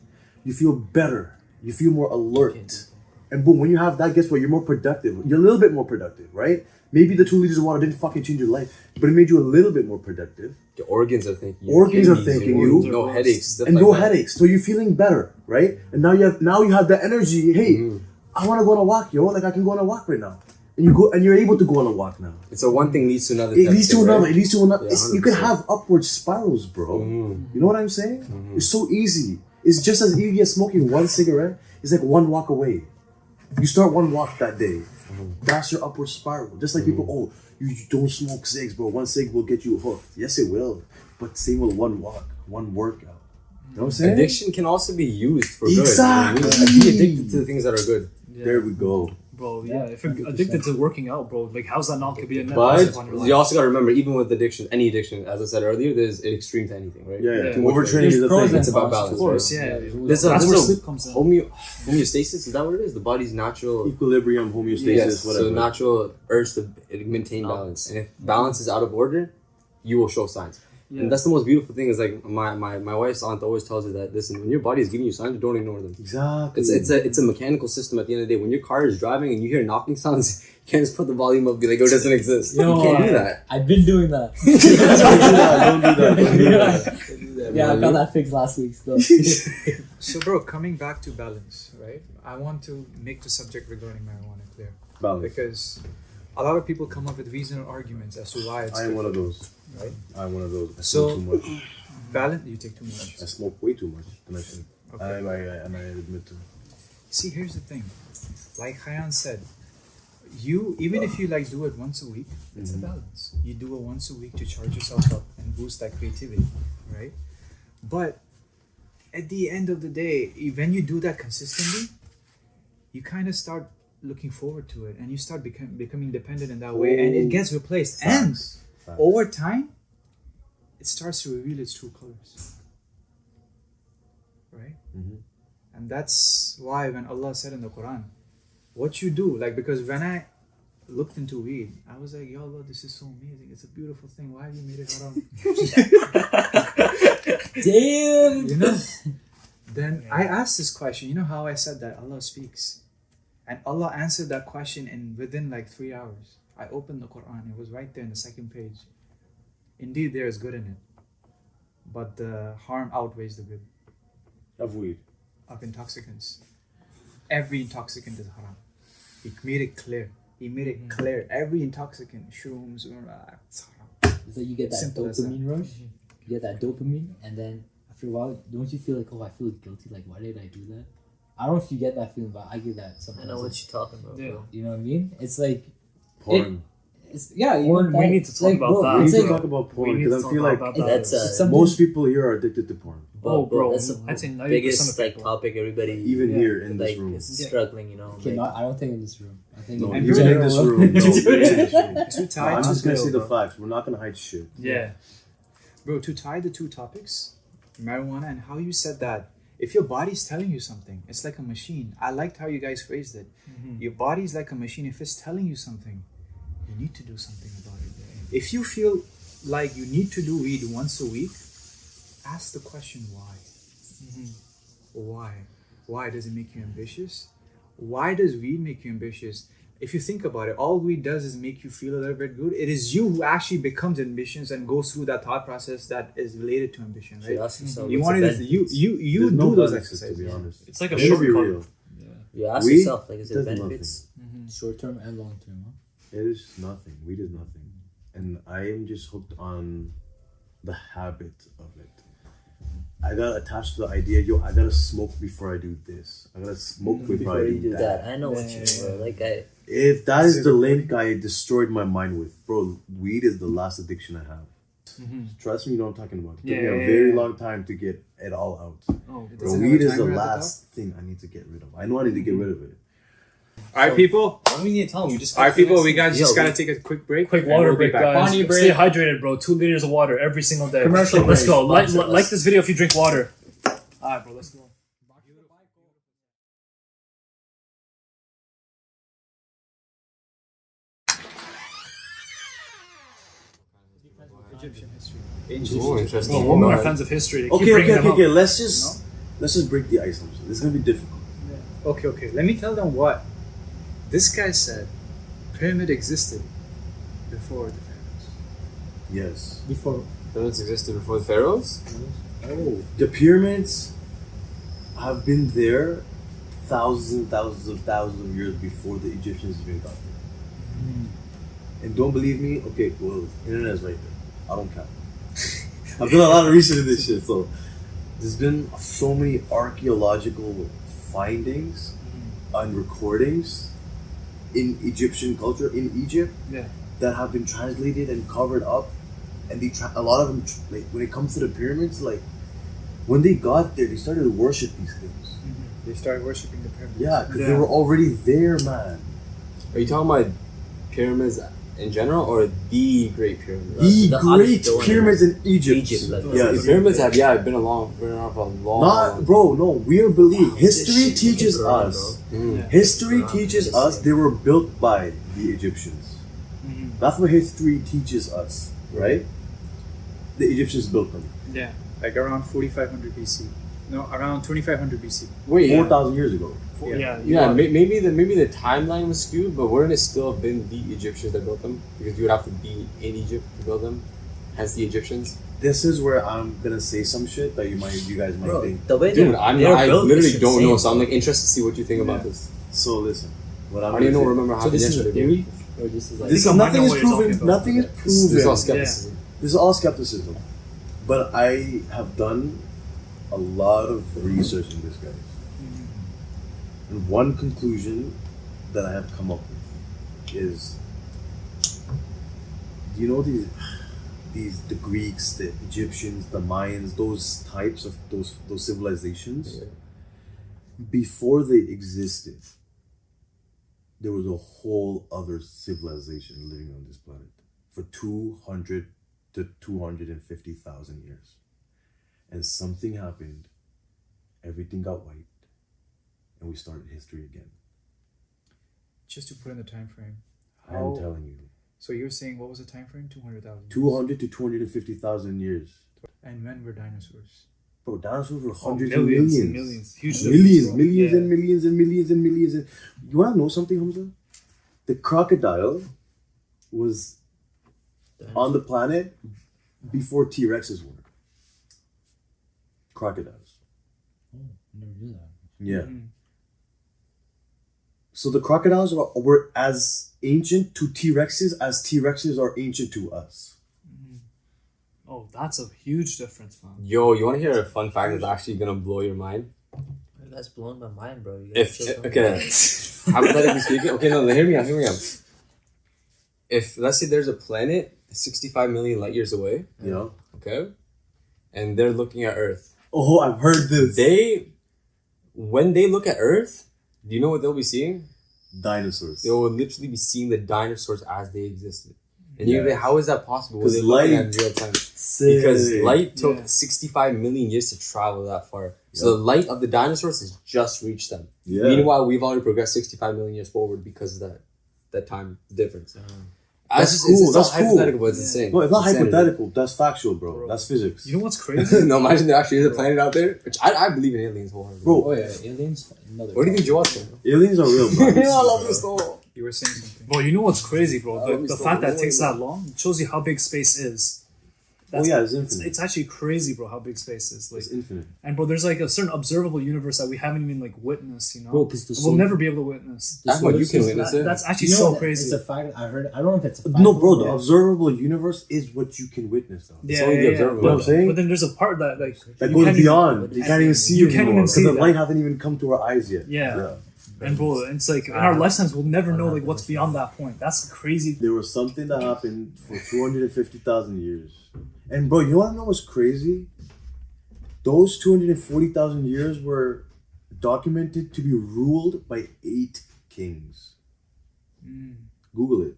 You feel better. You feel more alert. And boom, when you have that, guess what? You're more productive. You're a little bit more productive, right? Maybe the 2 liters of water didn't fucking change your life, but it made you a little bit more productive. Your organs are thanking you. Organs are Kidneys, thanking your you. organs, no headaches. Stuff And like no that. headaches. So you're feeling better, right? And now you have the energy. Hey, I want to go on a walk, yo. Like I can go on a walk right now. And you go and you're able to go on a walk now. It's a one thing leads to another. It leads to right? another. It leads to another. Yeah, You can 100%. have upward spirals, bro. You know what I'm saying? It's so easy. It's just as easy as smoking 1 cigarette. It's like 1 walk away. You start 1 walk that day. That's your upward spiral. Just like people, oh, you don't smoke cigs, bro. 1 cig will get you hooked. Yes, it will. But same with 1 walk, 1 workout. You know what I'm saying? Addiction can also be used for Exactly. good. You know what I mean? Like, be addicted to the things that are good. There we go. Bro, yeah. If you're addicted to working out, bro, like how's that not gonna be a net But positive on your life? you also gotta remember, even with addiction, any addiction, as I said earlier, there's an extreme to anything, right? Yeah, Yeah. overtraining is the pros thing. and It's about cons, balance. Of course, right? yeah. There's That's a where sleep comes in. homeostasis, is that what it is? The body's natural. Equilibrium, homeostasis, Yes, whatever. so natural urge to maintain balance. And if balance is out of order, you will show signs. Yeah. And that's the most beautiful thing is like my wife's aunt always tells her that, listen, when your body is giving you signs, don't ignore them. Exactly. It's a mechanical system at the end of the day. When your car is driving and you hear knocking sounds, you can't just put the volume up and be like, oh, it doesn't exist. Yo, you can't do that. I've been doing that. Don't do that. Don't do that. Yeah, I got that fixed last week. So. So, bro, coming back to balance, right? I want to make the subject regarding marijuana clear. Balance. Because a lot of people come up with reasonable arguments as to why it's I am good one of for you, those. right? I'm one of those. I So- smoke too much. Balance, you take too much. I smoke way too much. And I should. Okay. And I admit to it. See, here's the thing. Like Khayan said, you, even if you like do it once a week, it's a balance. You do it once a week to charge yourself up and boost that creativity, right? But at the end of the day, when you do that consistently, you kind of start looking forward to it and you start becoming dependent in that way and it gets replaced. And Facts. over time, it starts to reveal its true colors. Right? Mhm. And that's why when Allah said in the Quran, what you do, like, because when I looked into weed, I was like, yo, Allah, this is so amazing. It's a beautiful thing. Why have you made it haram? Damn. You know? Then I asked this question. You know how I said that Allah speaks? And Allah answered that question in within like 3 hours. I opened the Quran. It was right there in the second page. Indeed, there is good in it, but the harm outweighs the good Of weed. of intoxicants. Every intoxicant is haram. He made it clear. He made it clear. Every intoxicant, shrooms, it's haram. So you get that Simple as dopamine rush. You get that dopamine, and then after a while, don't you feel like, oh, I feel guilty? Like, why did I do that? I don't know if you get that feeling, but I get that I sometimes. know what you're talking about, bro. You know what I mean? It's like Porn. it's yeah. You Porn, know, we that- need to talk like, about bro, that. We It's need to like, talk about We porn need because to I feel talk like about that. That's it's something- most people here are addicted to porn. Oh, bro, that's the I'd say 90% biggest of people. topic everybody Even Yeah. here in this like room. is struggling, you know. okay, like, not, I don't think in this room. I think No, And even in this room. No, even in this room. To No, tie, I'm just gonna say the bro. facts. We're not gonna hide shit. Yeah. bro, to tie the two topics, marijuana and how you said that. If your body's telling you something, it's like a machine. I liked how you guys phrased it. Your body's like a machine. If it's telling you something, you need to do something about it. If you feel like you need to do weed once a week, ask the question why. Why? Why does it make you ambitious? Why does weed make you ambitious? If you think about it, all weed does is make you feel a little bit good. It is you who actually becomes ambitious and goes through that thought process that is related to ambition, you right? ask yourself, You what's want the it. You There's do no those benefits, exercises. to be honest. It's like a Let's be shortcut. real. You ask Weed yourself, like, is it does benefits? short term and long term. Huh? It is nothing. Weed is nothing. And I am just hooked on the habit of it. I got attached to the idea, yo, I gotta smoke before I do this. I gotta smoke before Before I you do do that. that, I know what you mean, bro. Like, If that is the link I destroyed my mind with, bro, weed is the last addiction I have. Trust me, you know what I'm talking about. It took me a very long time to get it all out. Oh, Does Bro, it have a weed is the timer at the last thing I need to get rid of. I know I need to get rid of it. All right, people. Why do we need to tell them? We just All right, people. We guys Yo, just gotta take a quick break. Quick and water we'll be break, back. guys. Bonnie break. Stay hydrated, bro. 2 liters of water every single day. Commercial Let's break. go. Like, Sponsor like us. this video if you drink water. Alright, bro. Let's go. Egyptian history. Oh, interesting. Bro, women are fans of history. They keep Okay, bringing okay, them okay, up. okay. Let's just break the ice. This is gonna be difficult. Okay. Let me tell them what this guy said. Pyramid existed before the pharaohs. Yes. Before Pyramids existed before the pharaohs? Oh, the pyramids have been there thousands of years before the Egyptians even got there. And don't believe me? Okay, well, internet's right there. I don't care. I've done a lot of research in this shit, so there's been so many archaeological findings and recordings in Egyptian culture in Egypt Yeah. that have been translated and covered up, and a lot of them like when it comes to the pyramids, like when they got there, they started to worship these things. They started worshiping the pyramids. Yeah, because they were already there, man. Are you talking about pyramids in general or the Great Pyramid? The The great Egypt- pyramids in Egypt. Egypt, like, The Yes. pyramids have been around for a long. Not, bro. No, we are believe. History shit teaches is growing, us. Mm. History Wow. teaches us they were built by the Egyptians. That's what history teaches us, right? The Egyptians built them Yeah. Like around 4500 BC. No, around 2500 BC. Wait, 4,000 years ago. Yeah. maybe the timeline was skewed, but wouldn't it still have been the Egyptians that built them? Because you would have to be in Egypt to build them. Hence the Egyptians. This is where I'm gonna say some shit that you guys might Bro, think. the way Dude, they're I built literally is don't know, insane. so I'm like interested to see what you think about this. So listen, what I'm I don't even gonna say- remember how so this is a yesterday. theory, or this is like This I is think I might nothing know is what you're proven. talking about. Nothing is This is all proven. skepticism. This is all skepticism. But I have done a lot of research in this, guys. And one conclusion that I have come up with is, do you know the Greeks, the Egyptians, the Mayans, those types of those civilizations, Yeah. before they existed, there was a whole other civilization living on this planet for 200 to 250,000 years. And something happened, everything got wiped, and we started history again. Just to put in the time frame. I'm telling you. So you're saying what was the time frame? 200,000. 200 to 250,000 years. And when were dinosaurs? Bro, dinosaurs were Oh, hundreds of millions millions. and millions. Huge Millions, difference, bro. millions Yeah. and millions and millions and millions. You want to know something, Hamza? The crocodile was on the planet before T-Rexes were. Crocodiles. Never knew that. Yeah. So the crocodiles were as ancient to T-Rexes as T-Rexes are ancient to us. Oh, that's a huge difference, man. Yo, you want to hear a fun fact that's actually gonna blow your mind? That's blowing my mind, bro. You If gotta say okay, hypothetically speaking, okay, no, hear me out. If let's say there's a planet 65 million light years away, Yeah. okay, and they're looking at Earth, Oh, I've heard this. when they look at Earth, do you know what they'll be seeing? Dinosaurs. They will literally be seeing the dinosaurs as they existed. And you're Yes. like, how is that possible? Were 'Cause they looking light- at real time? Sick. Because light took Yeah. 65 million years to travel that far. So the light of the dinosaurs has just reached them. Yeah. Meanwhile, we've already progressed 65 million years forward because of that time difference. That's cool, It's that's all cool. hypothetical, but it's insane. No, it's not insanity. hypothetical. That's factual, bro. That's physics. You know what's crazy? No, imagine there actually is a planet out there. Which I believe in aliens wholeheartedly. Bro, Oh yeah, aliens. Another. What do you think Joel's saying? aliens are real, bro. Yeah, I love this though. You were saying something. Bro, you know what's crazy, bro? Oh, we The still fact that it don't takes know. that long shows you how big space is. Oh yeah, it's infinite. It's actually crazy, bro, how big space is. Like, It's infinite. and bro, there's like a certain observable universe that we haven't even like witnessed. You know, Bro, 'cause the we'll solar- never be able to witness. That's what you can witness it. That's actually You know so that crazy. It's a fact. I heard. I don't know if it's a fact. No, bro, the Yeah. observable universe is what you can witness, though. Yeah, only the yeah, yeah. observable. You know what I'm saying? But then there's a part that like That you goes can't beyond. You can't even see you it can't anymore even because see the that. light hasn't even come to our eyes yet. Yeah. And bro, it's like in our lifetimes we'll never know like what's beyond that point. That's crazy. There was something that happened for 250,000 years. And bro, you wanna know what's crazy? Those 240,000 years were documented to be ruled by 8 kings. Google it.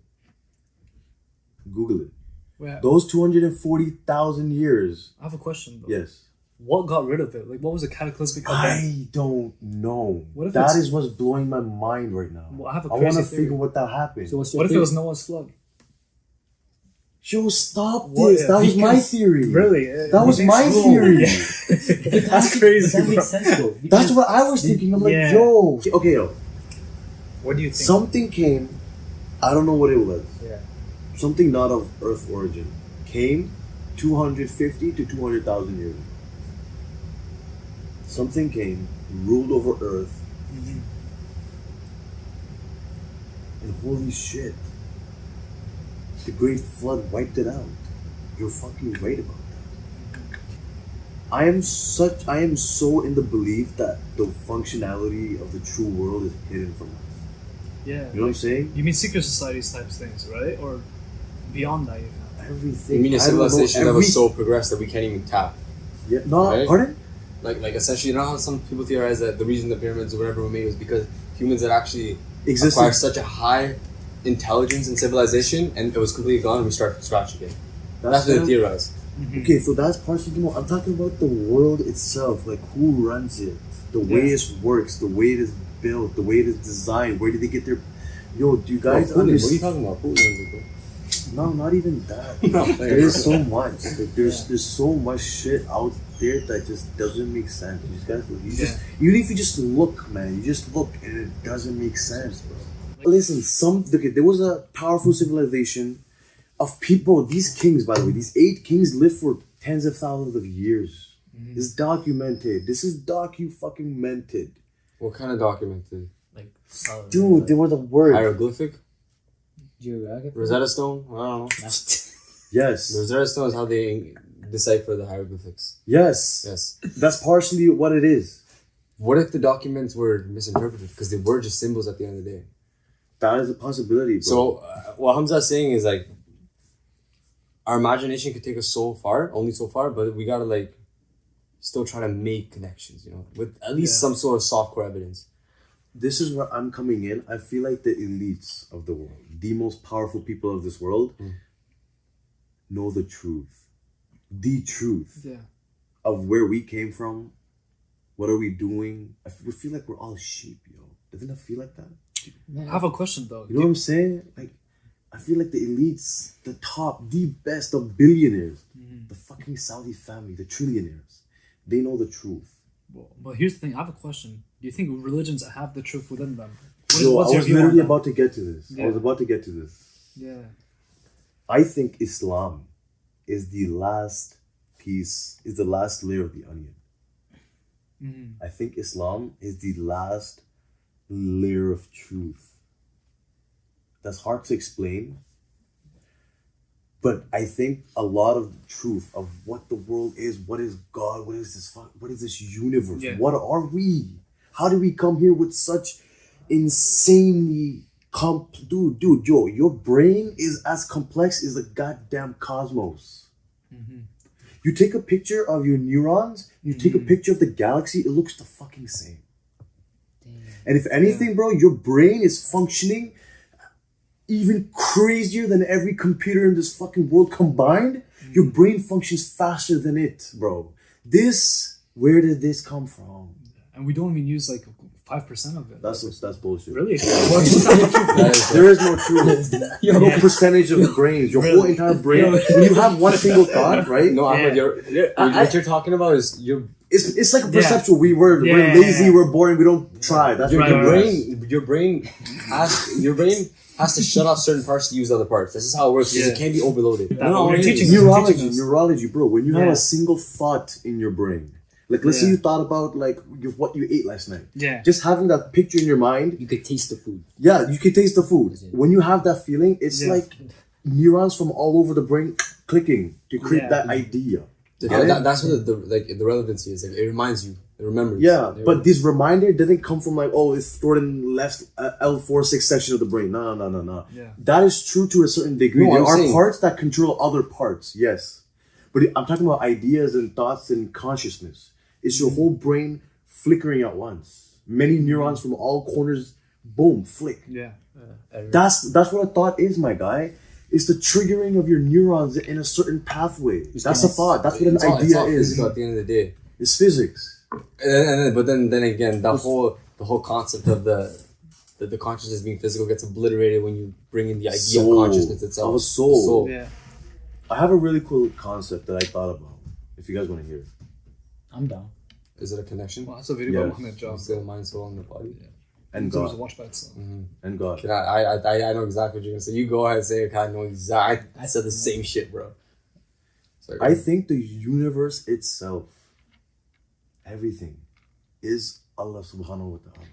Google it. Wait, Those 240,000 years. I have a question though. Yes. What got rid of it? Like, what was the cataclysmic event? I don't know. What if That it's- is what's blowing my mind right now. Well, I have a I want to crazy theory. figure what that happened. So what's your What if it theory? was Noah's flood? Yo, stop What this. if- That was my because- theory. Really? That was my Bro, theory. yeah. That's crazy, That bro. makes sense though. That's what I was thinking. I'm like, Yeah. yo. Okay, yo. What do you think? Something came. I don't know what it was. Yeah. Something not of Earth origin. Came 250 to 200,000 years ago. Something came, ruled over Earth. And holy shit. The Great Flood wiped it out. You're fucking right about that. I am so in the belief that the functionality of the true world is hidden from us. Yeah. You know what I'm saying? You mean secret societies types things, right? Or beyond that, even. Everything. You mean a I don't know, civilization that every- was so progressed that we can't even tap? Yeah, no, Right? pardon? Like essentially, you know how some people theorize that the reason the pyramids or whatever were made was because humans had actually Existed. acquired such a high intelligence and civilization, and it was completely gone, and we start from scratch again. That's what they them. theorize. Okay, so that's partially more. I'm talking about the world itself, like who runs it, the way it works, the way it is built, the way it is designed. Where did they get their? Yo, do you guys What are you understand? talking about? Putin, bro. No, not even that. No, There is so much. Like, there's so much shit out there that just doesn't make sense. Even if you just look, man, you just look and it doesn't make sense, bro. Listen, there was a powerful civilization of people. These kings, by the way, these 8 kings lived for tens of thousands of years. This is documented. This is docu-fucking-mented. What kind of documented? Like, Dude, there was a word. Hieroglyphic? Geographic. Rosetta Stone? I don't know. Yes. The Rosetta Stone is how they decipher the hieroglyphics. Yes. Yes. That's partially what it is. What if the documents were misinterpreted because they were just symbols at the end of the day? That is a possibility, bro. So what Hamza's saying is like our imagination could take us so far, only so far, but we gotta like still try to make connections, you know, with at least some sort of softcore evidence. This is where I'm coming in. I feel like the elites of the world, the most powerful people of this world, know the truth. The truth Yeah. of where we came from. What are we doing? We feel like we're all sheep, yo. Doesn't it feel like that? I have a question though. You know what I'm saying? Like, I feel like the elites, the top, the best, the billionaires, the fucking Saudi family, the trillionaires, they know the truth. But here's the thing. I have a question. Do you think religions have the truth within them? Yo, I What's your was view on literally that? about to get to this. I Yeah. was about to get to this. Yeah. I think Islam is the last piece, is the last layer of the onion. I think Islam is the last layer of truth. That's hard to explain. But I think a lot of the truth of what the world is, what is God, what is this universe? Yeah. What are we? How did we come here with such insanely dude, yo, your brain is as complex as the goddamn cosmos. You take a picture of your neurons, you take a picture of the galaxy, it looks the fucking same. And if anything, bro, your brain is functioning even crazier than every computer in this fucking world combined. Your brain functions faster than it, bro. Where did this come from? And we don't even use like 5% of it. That's bullshit. Really? There is no truth. No percentage of brains. Your whole entire brain. When you have one single thought, right? No, Ahmed, what you're talking about is It's like perceptual. We're lazy. We're boring. We don't try. That's what your brain has to shut off certain parts to use other parts. This is how it works. Because it can't be overloaded. Neurology, bro. When you have a single thought in your brain, like let's say you thought about like what you ate last night. Yeah. Just having that picture in your mind. You could taste the food. Yeah, you can taste the food. When you have that feeling, it's like neurons from all over the brain clicking to create that idea. That's what the relevancy is. Like, it reminds you. It remembers. Yeah, but this reminder doesn't come from like, oh, it's stored in left L46 section of the brain. No. Yeah. That is true to a certain degree. No, there are saying parts that control other parts, yes. But I'm talking about ideas and thoughts and consciousness. It's your whole brain flickering at once. Many neurons from all corners, boom, flick. Yeah. That's what a thought is, my guy. It's the triggering of your neurons in a certain pathway. That's a thought. That's what an idea it's all is. physical at the end of the day. It's physics. But then again, the whole concept of the consciousness being physical gets obliterated when you bring in the idea of consciousness itself. Of a soul. Yeah. I have a really cool concept that I thought about. If you guys want to hear it. I'm down. Is it a connection? Well, that's a video about Yes. Mohammed Job. It's the mind, soul, and the body. And It was a God. watch by itself. And God. I know exactly what you're gonna say. You go ahead and say it. I know exactly. I said the same shit, bro. Sorry, I think the universe itself, everything, is Allah subhanahu wa ta'ala.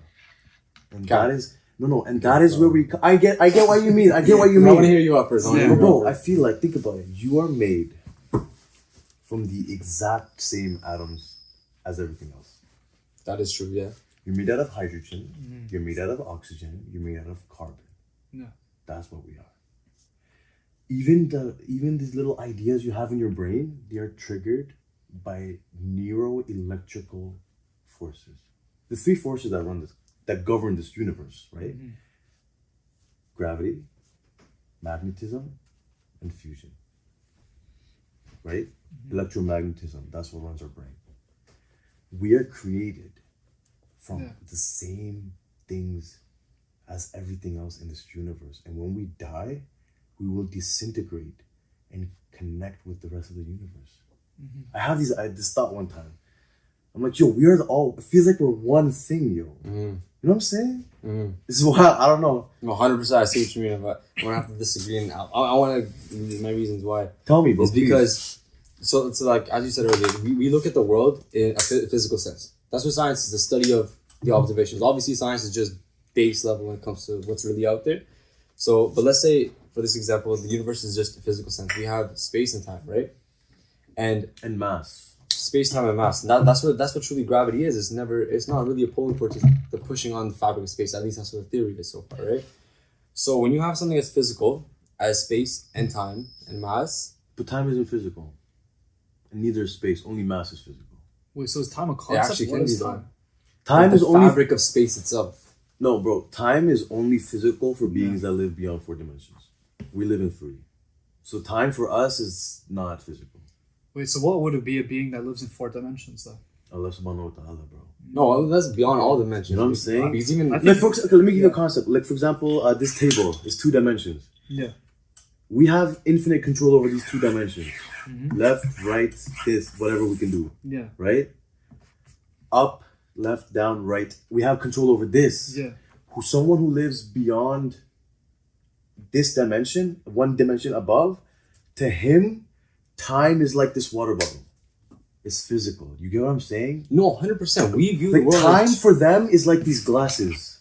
And that is and that is where we I get what you mean. I get what you I want to mean. hear you out first. Bro, I feel like, think about it. You are made from the exact same atoms as everything else. That is true. Yeah. You're made out of hydrogen. You're made out of oxygen. You're made out of carbon. Yeah. That's what we are. Even these little ideas you have in your brain, they are triggered by neuroelectrical forces. The three forces that govern this universe, right? Gravity, magnetism, and fusion. Right? Electromagnetism, that's what runs our brain. We are created from the same things as everything else in this universe. And when we die, we will disintegrate and connect with the rest of the universe. I have this thought one time. I'm like, yo, we are it feels like we're one thing, yo. You know what I'm saying? This is why, I don't know. No, 100%. I see what you mean, but I'm gonna have to disagree. And I want to my reasons why. Tell me, bro. It's because so like as you said earlier, we look at the world in a physical sense. That's what science is, the study of the observations. Obviously, science is just base level when it comes to what's really out there. So, but let's say for this example, the universe is just a physical sense. We have space and time, right? And mass. Space, time, and mass. And that's what truly gravity is. It's not really a pulling force. It's the pushing on the fabric of space. At least that's what the theory is so far, right? So when you have something that's physical, as space and time and mass, But time isn't physical. And neither is space. Only mass is physical. Wait, so is time a it concept? actually What can is be time? done. Time The is only fabric of space itself. No, bro. Time is only physical for beings that live beyond 4 dimensions. We live in 3. So time for us is not physical. Wait, so what would it be a being that lives in 4 dimensions though? Allah subhanahu wa ta'ala, bro. No, that's beyond all dimensions. You know what I'm saying? Because even Let me give you a concept. Like, for example, this table is 2 dimensions. Yeah. We have infinite control over these 2 dimensions. Left, right, this, whatever we can do. Yeah. Right? Up, left, down, right. We have control over this. Yeah. Someone who lives beyond this dimension, one dimension above, to him, time is like this water bottle. It's physical. You get what I'm saying? No, 100%. We view the Like world. time for them is like these glasses.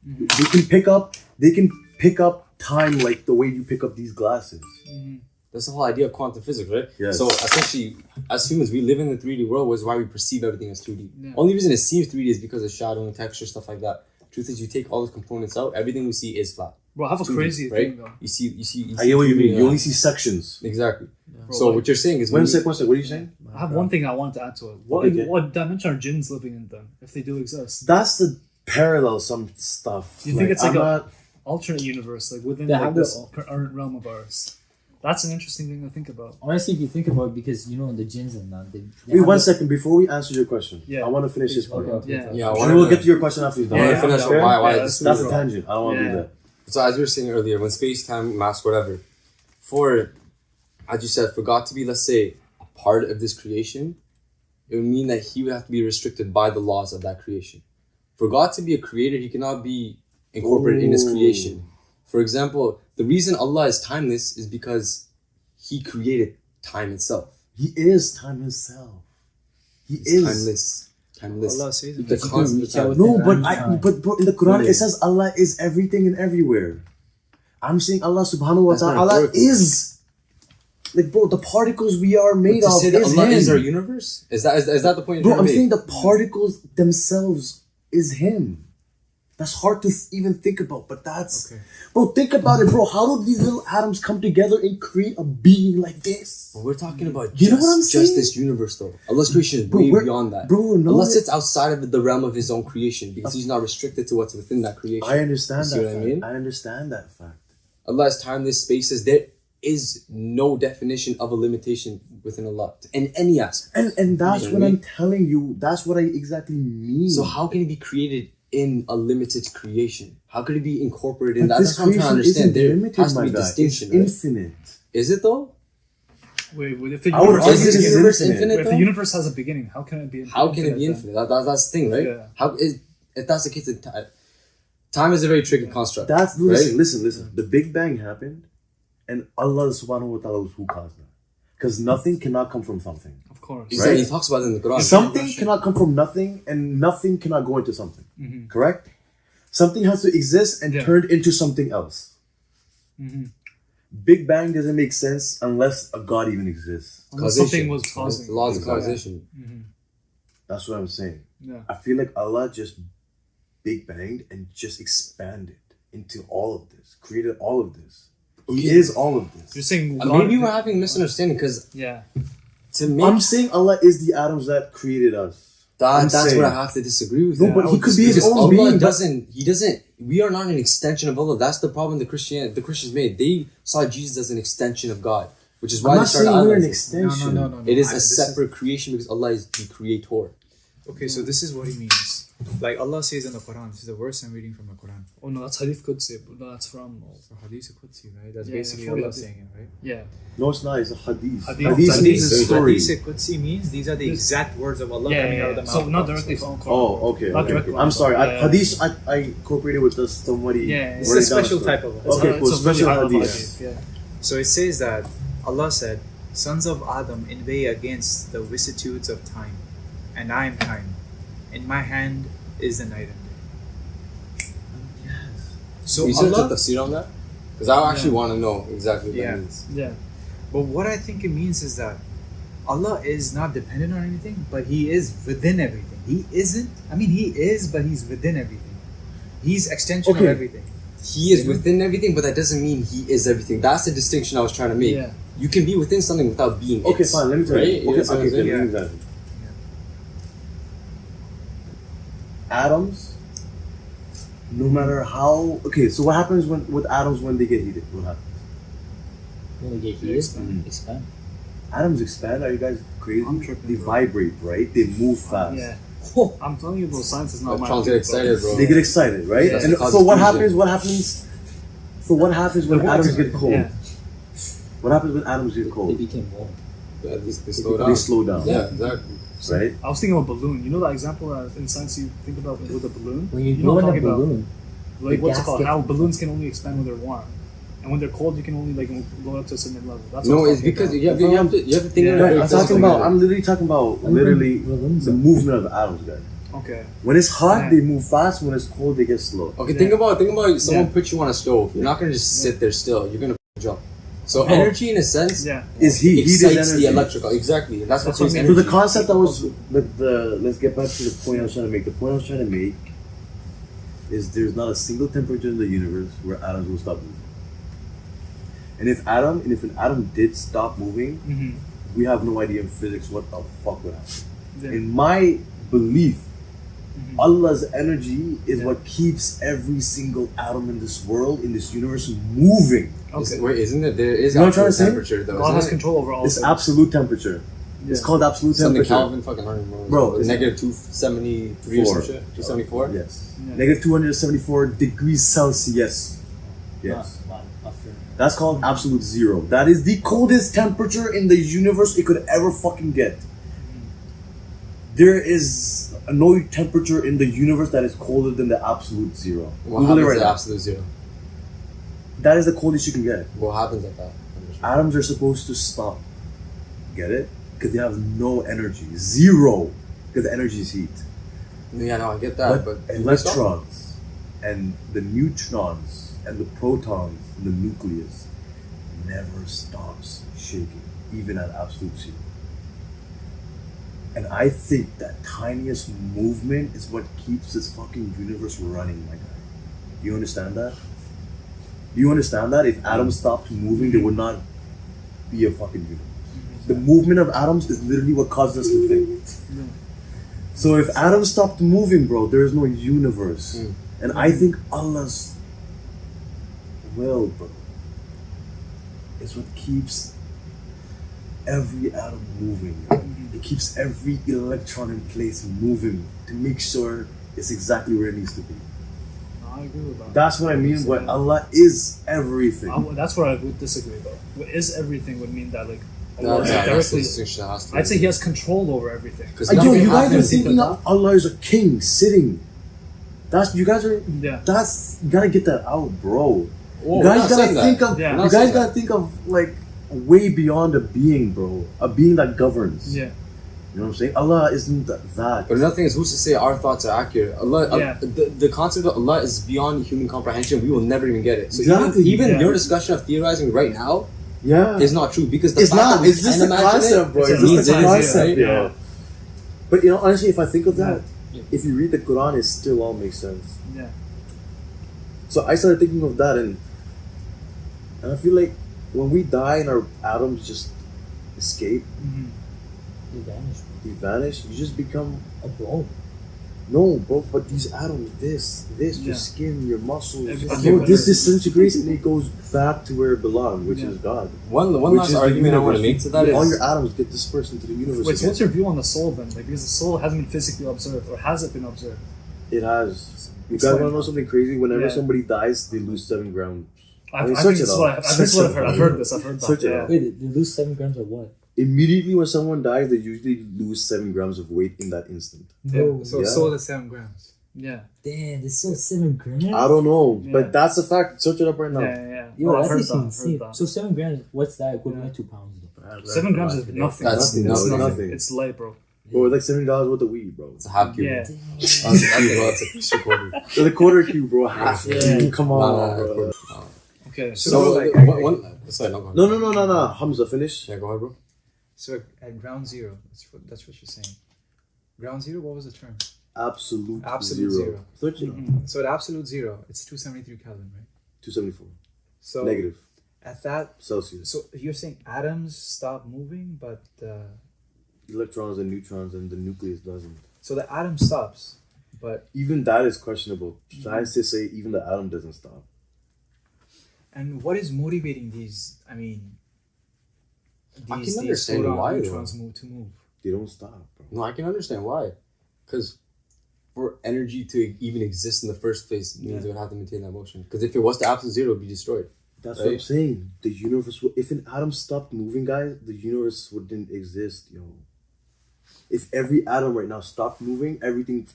They can pick up time like the way you pick up these glasses. That's the whole idea of quantum physics, right? Yes. So essentially, as humans, we live in the 3D world, which is why we perceive everything as 2D. Yeah. Only reason it seems 3D is because of shadow and texture, stuff like that. Truth is, you take all those components out, everything we see is flat. Bro, I have a 2D, crazy right? thing though. You see I get what you 2D, mean. You only see sections. Exactly. Bro, So like, what you're saying is, One sec. What are you saying? I have one thing I want to add to it. Okay. What dimension are jinns living in then, if they do exist? That's the parallel some stuff. Do you think it's like I'm a- not- Alternate universe, like within They like have this their current realm of ours. That's an interesting thing to think about. Honestly, if you think about it, because you know the jinns and that. They Wait, have one the- second before we answer your question. Yeah. I want to finish this part. Okay, Yeah. yeah, I And wanna- we'll get to your question after you're I done. want Yeah, to finish yeah, up yeah. why Yeah, this That's is a wrong. tangent. I don't want to do Yeah. that. So as we were saying earlier, when space, time, mass, whatever, as you said, for God to be, let's say, a part of this creation, it would mean that he would have to be restricted by the laws of that creation. For God to be a creator, he cannot be incorporated in his creation. For example, the reason Allah is timeless is because he created time itself. He is time himself. He He's is timeless. Timeless. Allah says it. The You can constant reach out time. with No, the but time. but bro, in the Quran it says Allah is everything and everywhere. I'm saying Allah subhanahu wa That's not ta'ala vertical. is like, bro, the particles we are made But to of say that is Allah him. is our universe? Is that the point Bro, you're I'm trying to saying make? the particles themselves is him. That's hard to even think about, but that's... Okay. Bro, think about it, bro. How do these little atoms come together and create a being like this? But we're talking about You know what I'm just saying? this universe, though. Allah's creation is Bro, way we're- beyond that. bro, no, Allah it- sits outside of the realm of his own creation because he's not restricted to what's within that creation. I understand You see that what I fact. mean? I understand that fact. Allah has timeless spaces. There is no definition of a limitation within Allah in any aspect. And that's You know what what I I'm mean? telling you. That's what I exactly mean. So how can it be created in a limited creation? How could it be incorporated in But that? this That's what I'm trying to creation understand. isn't There limited, has to my be guy. distinction, It's right? infinite. Is it though? Wait, if the I would universe, argue Is this the is universe infinite. infinite if the though? universe has a beginning, how can it be infinite? How can it be then? infinite? That's the thing, right? Yeah. How is if that's the case? Then time is a very tricky construct. That's right? listen. The Big Bang happened, and Allah subhanahu wa ta'ala was who caused that. Because nothing cannot come from something. Of course. Exactly. Right? He talks about it in the Quran. Something cannot come from nothing, and nothing cannot go into something. Correct? Something has to exist and Yeah. turn into something else. Big Bang doesn't make sense unless a God even exists. Unless something was causing. The laws of Exactly. causation. That's what I'm saying. Yeah. I feel like Allah just Big Banged and just expanded into all of this, created all of this. He is all of this. You're saying Maybe we're having a misunderstanding because Yeah. to me, I'm saying Allah is the atoms that created us. I'm that's saying. where I have to disagree with No, you. but he could be his Because own Allah being. he doesn't. We are not an extension of Allah. That's the problem the Christians made. They saw Jesus as an extension of God, which is why I'm they not started saying we're an idolizing. extension. No. It is I- a this separate creation because Allah is the creator. Okay, so this is what he means. Like Allah says in the Quran, this is a verse I'm reading from the Quran. Oh no, that's Hadith Qudsi. But that's from. So Hadith Qudsi, right? That's Yeah, basically fully Allah Hadith. saying it, right? Yeah. No, it's not. It's a hadith. Hadith. Hadith Hadith. means a story. Hadith Qudsi means these are the exact words of Allah Yeah, coming out of the mouth. So of not Allah. directly from Quran. Oh, okay. Not okay, directly okay. I'm from sorry. Quran. Hadith, I incorporated with this somebody. Yeah, It's wrote a it down special somewhere. type of It's Okay, a- cool. it's a really Special high level hadith. Yeah. So it says that Allah said, "Sons of Adam inveigh against the vicissitudes of time, and I am time. In my hand is the night and day." So you search Allah, the tafsir on that? Because I actually want to know exactly what Yeah. that means. Yeah. but what I think it means is that Allah is not dependent on anything, but He is within everything. He isn't. I mean, He is, but He's within everything. He's extension Okay. of everything. He is within everything, but that doesn't mean he is everything. That's the distinction I was trying to make. Yeah. You can be within something without being Okay, it. fine. Let me tell Right? you. You Okay, know what I'm okay, saying? let me tell you. Atoms, no matter how. Okay, so what happens with atoms when they get heated? What happens? When they get heated, expand. Atoms expand. Are you guys crazy? I'm tripping, They bro. vibrate, right? They move fast. Yeah. I'm telling you, bro, science is not my Trying to field, get excited, bro. They get excited, right? That's And the cause so of what fusion. happens? What happens? So what happens when atoms get cold? Yeah. What happens when atoms get They cold? became warm. Yeah, they slow down. They slow down, Yeah, exactly. right? I was thinking of a balloon. You know that example that in science you think about with a balloon? When you know blow what in I'm a talking about? balloon, Like the what's it gas called? gets- How balloons can only expand when they're warm. and when they're cold, you can only like go up to a certain level. That's No, what it's fucking because about. you have to think Yeah. of it. Right, very I'm talking physical about. manner. I'm literally talking about the movement of atoms, guys. Okay. When it's hot, Yeah. they move fast. When it's cold, they get slow. Okay, Yeah. think about someone Yeah. put you on a stove. You're not gonna just sit there still. You're gonna jump. So Oh. energy, in a sense, Yeah. Is heat? Heat is excites energy. the electrical. Exactly. That's what That's what creates I mean. So energy. the concept I was let's get back to the point I was trying to make. The point I was trying to make is there's not a single temperature in the universe where atoms will stop moving. And if an atom did stop moving, Mm-hmm. we have no idea in physics what the fuck would happen. Yeah. In my belief, Mhm. Allah's energy is Yeah. what keeps every single atom in this world, in this universe, moving. Okay. Wait, isn't it? There is You know what I'm actual trying to say? temperature though. God isn't has it? control over all. It's of it. absolute temperature. Yeah. It's called absolute Something temperature. Calvin fucking hundred Bro, it's it's- negative 273 or some shit. 274. Yes. Yeah. Negative 274 degrees Celsius. Yes. Wow, after. That's called absolute zero. That is the coldest temperature in the universe it could ever fucking get. There is no temperature in the universe that is colder than the absolute zero. What Google it happens right at now. absolute zero? That is the coldest you can get. What happens at that temperature? Atoms are supposed to stop. Get it? Because they have no energy. Zero. Because the energy is heat. Yeah, no, I get that, but electrons and the neutrons and the protons in the nucleus never stops shaking, even at absolute zero. And I think that tiniest movement is what keeps this fucking universe running, my guy. Do you understand that? Do you understand that? If atoms stopped moving, there would not be a fucking universe. The movement of atoms is literally what causes us to think. So if atoms stopped moving, bro, there is no universe. Mm. And I think Allah's will, bro, is what keeps every atom moving. It keeps every electron in place moving to make sure it's exactly where it needs to be. I agree with that. That's what I mean when Allah is everything. That's where I would disagree though. What is everything would mean that like No, Allah that's directly. has to I'd say he has control over everything. Because Yo, you guys are happens. thinking that Allah is a king sitting. That's you guys are. Yeah. That's you gotta get that out, bro. Whoa, You we're guys not gotta saying that. think of. Yeah. We're You not guys saying gotta that. think of like way beyond a being, bro. A being that governs. Yeah. You know what I'm saying? Allah isn't that. But another thing is, who's to say our thoughts are accurate? Allah, Yeah. the concept of Allah is beyond human comprehension. We will never even get it. So Exactly. even Yeah. your discussion of theorizing right now Yeah. is not true because the It's fact not. that we It's just can the imagine concept, bro. It's It's a- just means the it is, concept, right? yo. Yeah. But you know, honestly, if I think of that, Yeah. if you read the Quran, it still all makes sense. Yeah. So I started thinking of that, and I feel like when we die and our atoms just escape, Mm-hmm. You vanish. they vanish, you just become A blow. no, bro. But these atoms, this, Yeah. your skin, your muscles, Everything. no, this disintegrates and it goes back to where it belongs, which Yeah. is God. One Which last is the argument I want to universe. make to that all is your atoms get dispersed into the universe. Wait, so again. what's your view on the soul then? Like, because the soul hasn't been physically observed, or has it been observed? It has. You guys Explain. want to know something crazy? Whenever Yeah. somebody dies, they lose 7 grams. I mean, think search this it is out. what I've heard. I've heard this. I've heard that. Search it Yeah. out. Wait, they lose 7 grams of what? Immediately when someone dies, they usually lose 7 grams of weight in that instant. Yeah. So Yeah. soul is 7 grams. Yeah. Damn, they still 7 grams? I don't know, Yeah. but that's a fact. Search it up right now. Yeah. Yo, No, I've that's heard actually that. I've insane. heard that. So 7 grams, what's that equivalent to pounds? Though? 7 grams is nothing. That's It's nothing. nothing. It's light, bro. Bro, it's like $7 worth of weed, bro. it's a half cube. Yeah. That's a extra quarter. It's a quarter cube, bro. Half. Yeah. Come on, Nah, bro. quarter. Okay. So, So, like, sorry, no, go ahead. No. Hamza, finish. Yeah, go ahead, bro. So at ground zero, that's what you're saying. Ground zero, what was the term? Absolute, Absolute zero. zero. Search it out. So at absolute zero, it's 273 Kelvin, right? 274. So Negative. at that, Celsius. so you're saying atoms stop moving, but Electrons and neutrons and the nucleus doesn't. so the atom stops, but Even that is questionable. Scientists say even the atom doesn't stop. and what is motivating these? I mean, I these can understand photon why, though. neutrons move. They don't stop, bro. No, I can understand why. Because for energy to even exist in the first place means it would have to maintain that motion. Because if it was to absolute zero, it would be destroyed. That's what I'm Right. saying. The universe would, if an atom stopped moving, guys, the universe wouldn't exist, yo. If every atom right now stopped moving, everything,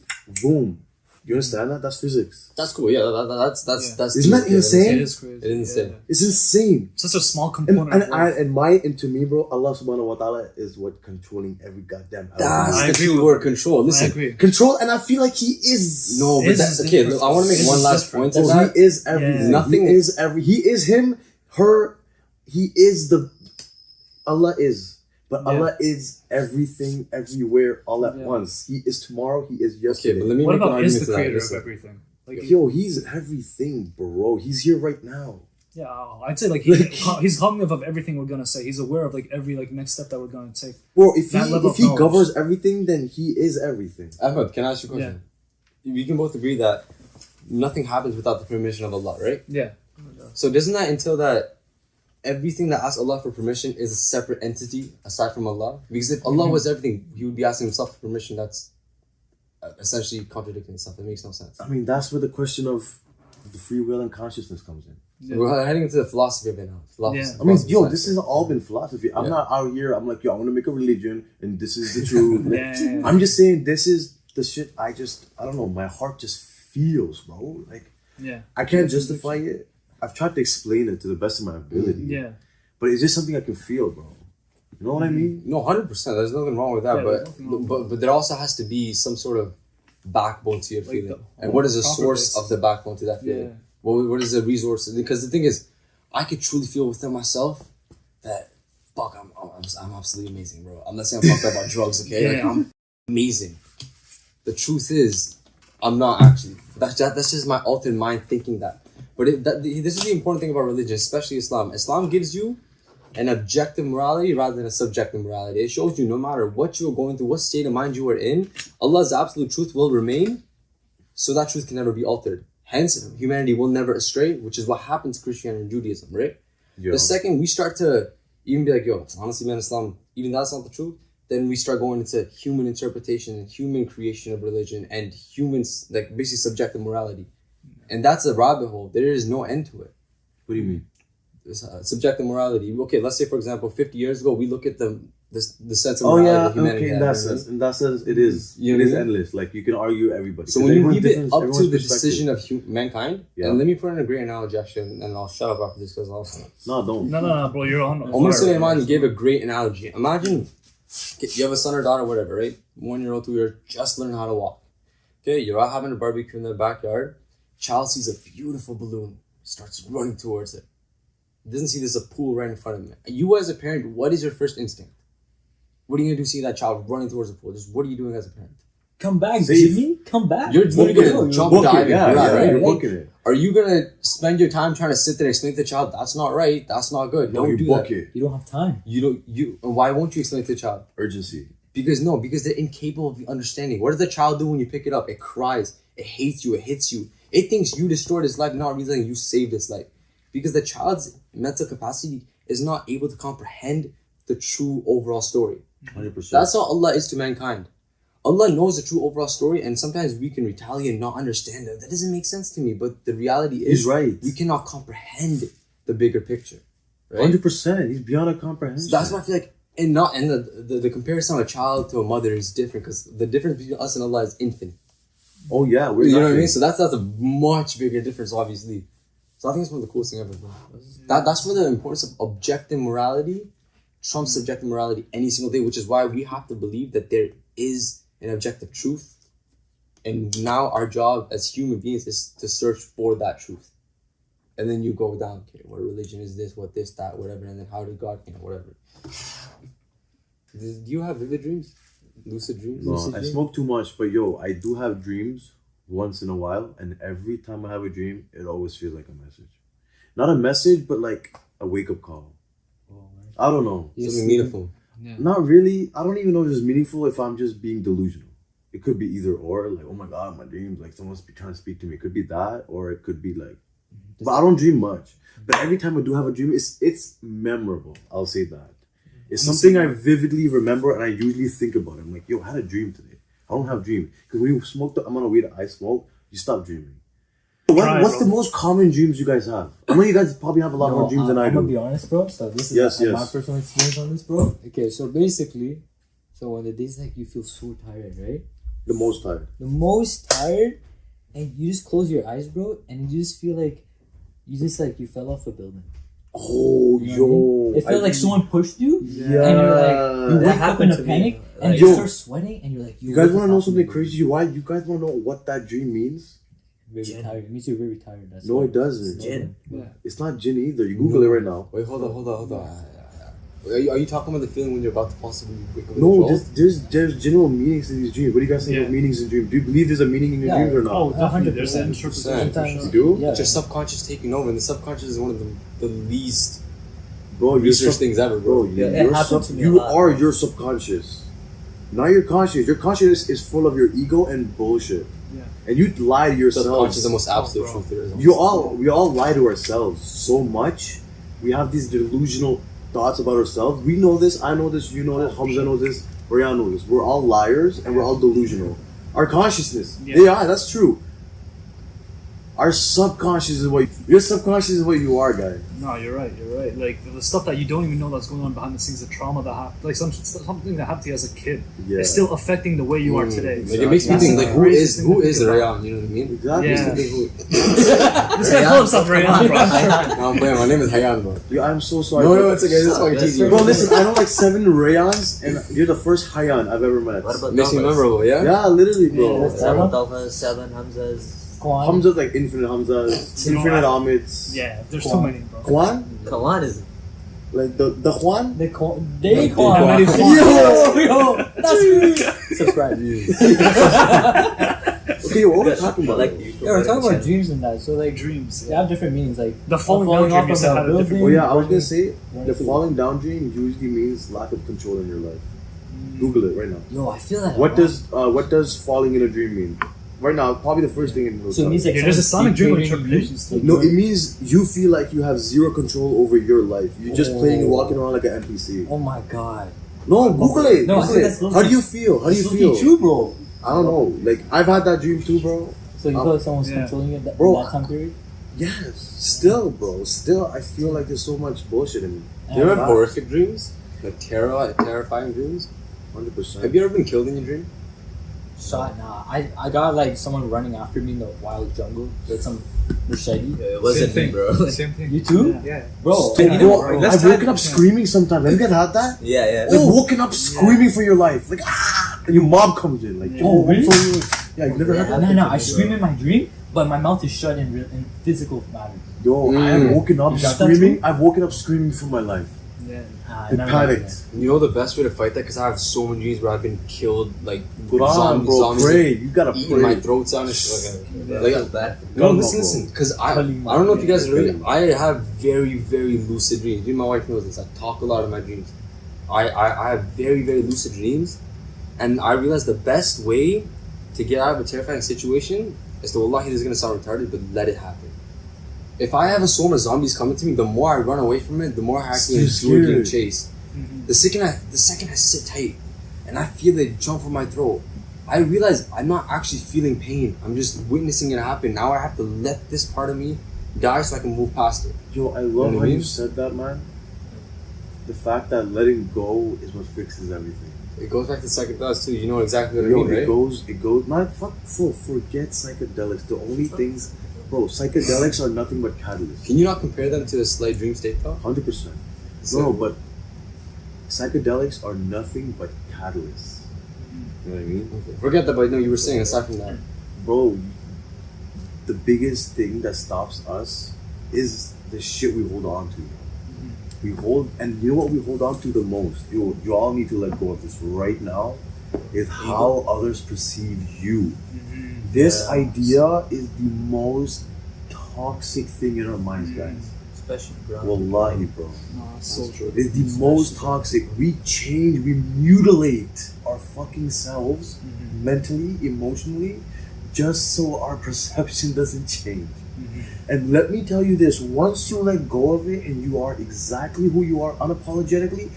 boom. You understand that? That's physics. That's cool. Yeah, that's. Isn't that insane? It is crazy. It is insane. It's insane. Such a small component. And to me, bro, Allah subhanahu wa ta'ala is what controlling every goddamn element. That's I the agree key with word, that. control. I Listen, agree. Control, and I feel like he is. no, but It's that's just okay. different. I want to make It's one just last different. point to Bro, that. he is everything. Nothing- He is He is him. Her. He is the. Allah is. But Yeah. Allah is everything, everywhere, all at Yeah. once. He is tomorrow. He is Okay, yesterday. but let me What make an about argument is the to that. creator of Listen. everything? Like, Yo, he's everything, bro. He's here right now. yeah, I'd say like he's cognitive of everything we're gonna say. He's aware of like every like next step that we're gonna take. Bro, if That level if of he knowledge. governs everything, then he is everything. Ahmed, can I ask you a question? We can both agree that nothing happens without the permission of Allah, right? Yeah. So doesn't that entail that everything that asks Allah for permission is a separate entity aside from Allah? Because if Allah was everything, He would be asking Himself for permission. That's essentially contradicting itself. It makes no sense. I mean, that's where the question of the free will and consciousness comes in. Yeah. We're heading into the philosophy of it now. Yeah. I mean, yo, this has all been philosophy. I'm Yeah. not out here. I'm like, yo, I want to make a religion, and this is the truth. Yeah. I'm just saying, this is the shit. I don't know. My heart just feels, bro. Like, Yeah. I can't justify it. I've tried to explain it to the best of my ability. Yeah. But it's just something I can feel, bro. You know what I mean? No, 100%. There's nothing wrong with that. Yeah, there's nothing wrong with but there also has to be some sort of backbone to your Like feeling. the And what is the proper source basis. of the backbone to that feeling? Yeah. What is the resource? Because the thing is, I could truly feel within myself that fuck, I'm absolutely amazing, bro. I'm not saying I'm fucked up about drugs, okay? Yeah. Like I'm amazing. The truth is, I'm not actually. That's just my altered mind thinking that. But this is the important thing about religion, especially Islam. Islam gives you an objective morality rather than a subjective morality. It shows you no matter what you're going through, what state of mind you are in, Allah's absolute truth will remain, so that truth can never be altered. Hence, humanity will never astray, which is what happened to Christianity and Judaism, right? Yo. The second we start to even be like, yo, honestly, man, Islam, even that's not the truth, then we start going into human interpretation and human creation of religion and humans, like basically subjective morality. And that's a rabbit hole. There is no end to it. What do you mean? Subjective morality. Okay, let's say, for example, 50 years ago, we look at the sense of Oh morality yeah, that humanity okay. In had, that right? sense, it is. You know It what is I mean? endless. Like you can argue everybody. So 'Cause when you everyone's leave it different- up to everyone's the perspective. decision of mankind, Yeah. and let me put in a great analogy, actually, and I'll shut up after this because I'll... No, don't. No, bro, you're on. Umar fire, Sulaiman bro. gave a great analogy. Imagine you have a son or daughter, whatever, right? 1 year old, 2 year, just learning how to walk. Okay, you're out having a barbecue in the backyard. Child sees a beautiful balloon, starts running towards it. Doesn't see there's a pool right in front of him. You as a parent, what is your first instinct? What are you gonna do seeing that child running towards the pool? Just what are you doing as a parent? Come back, Safe. Jimmy. Come back. You're literally Booking gonna it. jump, Book it, dive, yeah, and grab, yeah, right? you're Like, booking it. are you gonna spend your time trying to sit there and explain to the child that's not right, that's not good? No, Don't you do book that. it. You don't have time. And why won't you explain it to the child? Urgency. Because they're incapable of understanding. What does the child do when you pick it up? It cries. It hates you. It hits you. It thinks you destroyed its life, not realizing you saved its life. Because the child's mental capacity is not able to comprehend the true overall story. 100%. That's how Allah is to mankind. Allah knows the true overall story, and sometimes we can retaliate and not understand that. That doesn't make sense to me. But the reality is, He's right. we cannot comprehend the bigger picture. Right? 100%. He's beyond our comprehension. So that's why I feel like, the comparison of a child to a mother is different because the difference between us and Allah is infinite. Oh yeah, we're You know what I nothing. mean? So that's a much bigger difference, obviously. So I think it's one of the coolest thing ever, bro. That's where the importance of objective morality trumps subjective morality any single day, which is why we have to believe that there is an objective truth. And now our job as human beings is to search for that truth. And then you go down, okay, what religion is this, what this, that, whatever, and then how did God, whatever. Do you have vivid dreams? Lucid dreams? No, Lucid I dreams? smoke too much, but yo, I do have dreams once in a while, and every time I have a dream, it always feels like a message. Not a message, but like a wake-up call. I don't know. Something meaningful. Not really. I don't even know if it's meaningful if I'm just being delusional. It could be either or, like, oh my God, my dreams, like someone's trying to speak to me. It could be that, or it could be like, but I don't dream much. But every time I do have a dream, it's memorable. I'll say that. It's something I vividly remember, and I usually think about it. I'm like, yo, I had a dream today. I don't have dream. Because when you smoke the amount of weed that I smoke, you stop dreaming. What's the most common dreams you guys have? I know you guys probably have a lot more dreams than I I'm gonna do. be honest, bro. So this is Yes, my yes. personal experience on this, bro. Okay, so basically, so on the days like you feel so tired, right? The most tired. The most tired and you just close your eyes, bro, and you just feel like you fell off a building. Oh, You know what I yo. mean? It felt like someone pushed you, Yeah. and you're like, you That wake up happened in a to me. panic, and Like, you Yo. start sweating, and you're like, You guys what want to the know fuck something am I crazy? Why? You guys want to know what that dream means? doing? Very tired. It means you're very tired. That's No, why. it doesn't. Jinn. It's not Jinn either. You Google it right now. Wait, hold on. Are you talking about the feeling when you're about to possibly wake up? No, there's general meanings to these dreams. What do you guys think of meanings in dreams? Do you believe there's a meaning in your Yeah. dreams or not? Oh, definitely. 100%. There's an interpretation. for You sure. do? Yeah. It's your subconscious taking over, and the subconscious is one of the least Bro, research things ever, Bro, bro. Yeah, it happens to me a you lot. are your subconscious. Not your conscious. Your conscious is full of your ego and bullshit. Yeah. And you lie to yourself. Subconscious is the most absolute bro. truth there is. We all lie to ourselves so much. We have these delusional thoughts about ourselves. We know this, I know this, you know this, Hamza knows this, Brian knows this. We're all liars and we're all delusional. Our consciousness, that's true. Our subconscious is what your subconscious is what you are, guy. No, you're right. You're right. Like the stuff that you don't even know that's going on behind the scenes, the trauma that happened, like something that happened to you as a kid, Yeah. is still affecting the way you are today. Like it makes me That's think, the like, who craziest is thing to think about. Rayan? You know what I mean? Exactly. Yeah. This guy called himself Rayan, bro. No, I'm playing. My name is Hayan, bro. Yo, I'm so sorry. No, it's okay. This is fucking cheesy. Bro, listen, I know like 7 Rayans, and you're the first Hayan I've ever met. What about Makes me Dalmas? memorable, yeah? Yeah, literally, bro. Yeah, Seven Dalmas, 7 Hamzas. Kwan. Hamza's like infinite Hamza's, infinite Amids. Yeah, there's too many, bro. Kwan? Kalan is Like the Juan? They Kwan. Kwan. Yo, that's me. Subscribe. Okay, what were we talking about? like Yeah, we're talking about dreams and that. So like, Dreams. they have different meanings. Like The falling down dream you said had a different. Oh yeah, I was gonna say Running the through- falling down dream usually means lack of control in your life. Google it right now. Yo, I feel that. a What lot. does falling in a dream mean? Right now, probably the first thing in So it means like Yeah, there's a someone's sonic dream dictating interpretations you. too. no, it means you feel like you have zero control over your life. You're just playing and walking around like an NPC. Oh my god. No, Google it. No, I Google think it. that's How do you feel? How do you It's feel? looking true, bro. I don't know. Like I've had that dream too, bro. So you feel like someone's Yeah. controlling you that, Bro, in that time period? Yes. Still, bro. Still, I feel like there's so much bullshit in me. Do you ever have Yeah. horrific dreams? Like terrifying dreams? 100%. Have you ever been killed in your dream? Shot? Nah. I got like someone running after me in the wild jungle with some machete. It wasn't me, bro. Same thing. You too? Yeah. Bro, Hey, you bro, know, bro, Let's I've woken up try- screaming sometimes. Have you guys had that? Yeah. Like woken up screaming for your life, like and your mom comes in, like Oh, I'm really? so- yeah, you never heard that? No, I scream in my dream, but my mouth is shut in physical matter. Yo, I've woken up You got that screaming. too? I've woken up screaming for my life. Yeah. I panicked. You know the best way to fight that? Because I have so many dreams where I've been killed, like Quran, bro, zombies pray. You gotta eating my pray. throats on and shit. Yeah, Like, I feel bad. no, No, listen, bro. because I don't know if you guys really. I have very, very lucid dreams. Even my wife knows this. I talk a lot in my dreams. I have very, very lucid dreams, and I realize the best way to get out of a terrifying situation is to, wallahi, this is gonna sound retarded, but let it happen. If I have a swarm of zombies coming to me, the more I run away from it, the more I actually You're enjoy getting scared. chased. The second I sit tight and I feel it jump from my throat, I realize I'm not actually feeling pain. I'm just witnessing it happen. Now I have to let this part of me die so I can move past it. Yo, I love You know how what I mean? you said that, man. The fact that letting go is what fixes everything. It goes back to psychedelics too. You know exactly what I Yo, mean, right? it goes. Not forget psychedelics. The only things, bro, psychedelics are nothing but catalysts. Can you not compare them to a slight dream state though? 100%. So- No, but psychedelics are nothing but catalysts. You know what I mean? Okay. Forget that, but no, you were saying aside from that. Bro, the biggest thing that stops us is the shit we hold on to. We hold, and you know what we hold on to the most? You all need to let go of this right now, is how others perceive you. This idea is the most toxic thing in our minds, guys. Especially ground. Wallahi, bro. No, it's so true. It's the most toxic. We change, we mutilate our fucking selves mentally, emotionally, just so our perception doesn't change. And let me tell you this, once you let go of it and you are exactly who you are unapologetically,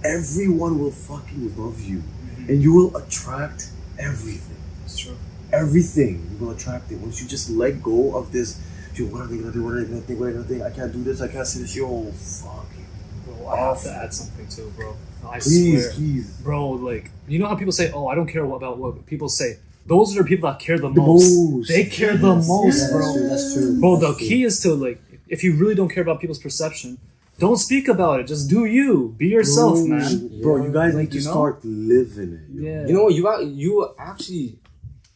everyone will fucking love you. And you will attract everything. It's true. Everything. You will attract it. Once you just let go of this, yo, what are they gonna do? What are they gonna think? What are they gonna think? I can't do this, I can't say this. Yo, fuck it. Bro, I have to add something too, bro. I Please, swear. please. Bro, like, you know how people say, oh, I don't care about what people say. those are the people that care the most. They care the most, bro. That's true. Bro, the key is to like, if you really don't care about people's perception, don't speak about it. Just do you. Be yourself, man. Bro, you guys Like, need to you know? start living it. Yo. Yeah. You know what? You actually,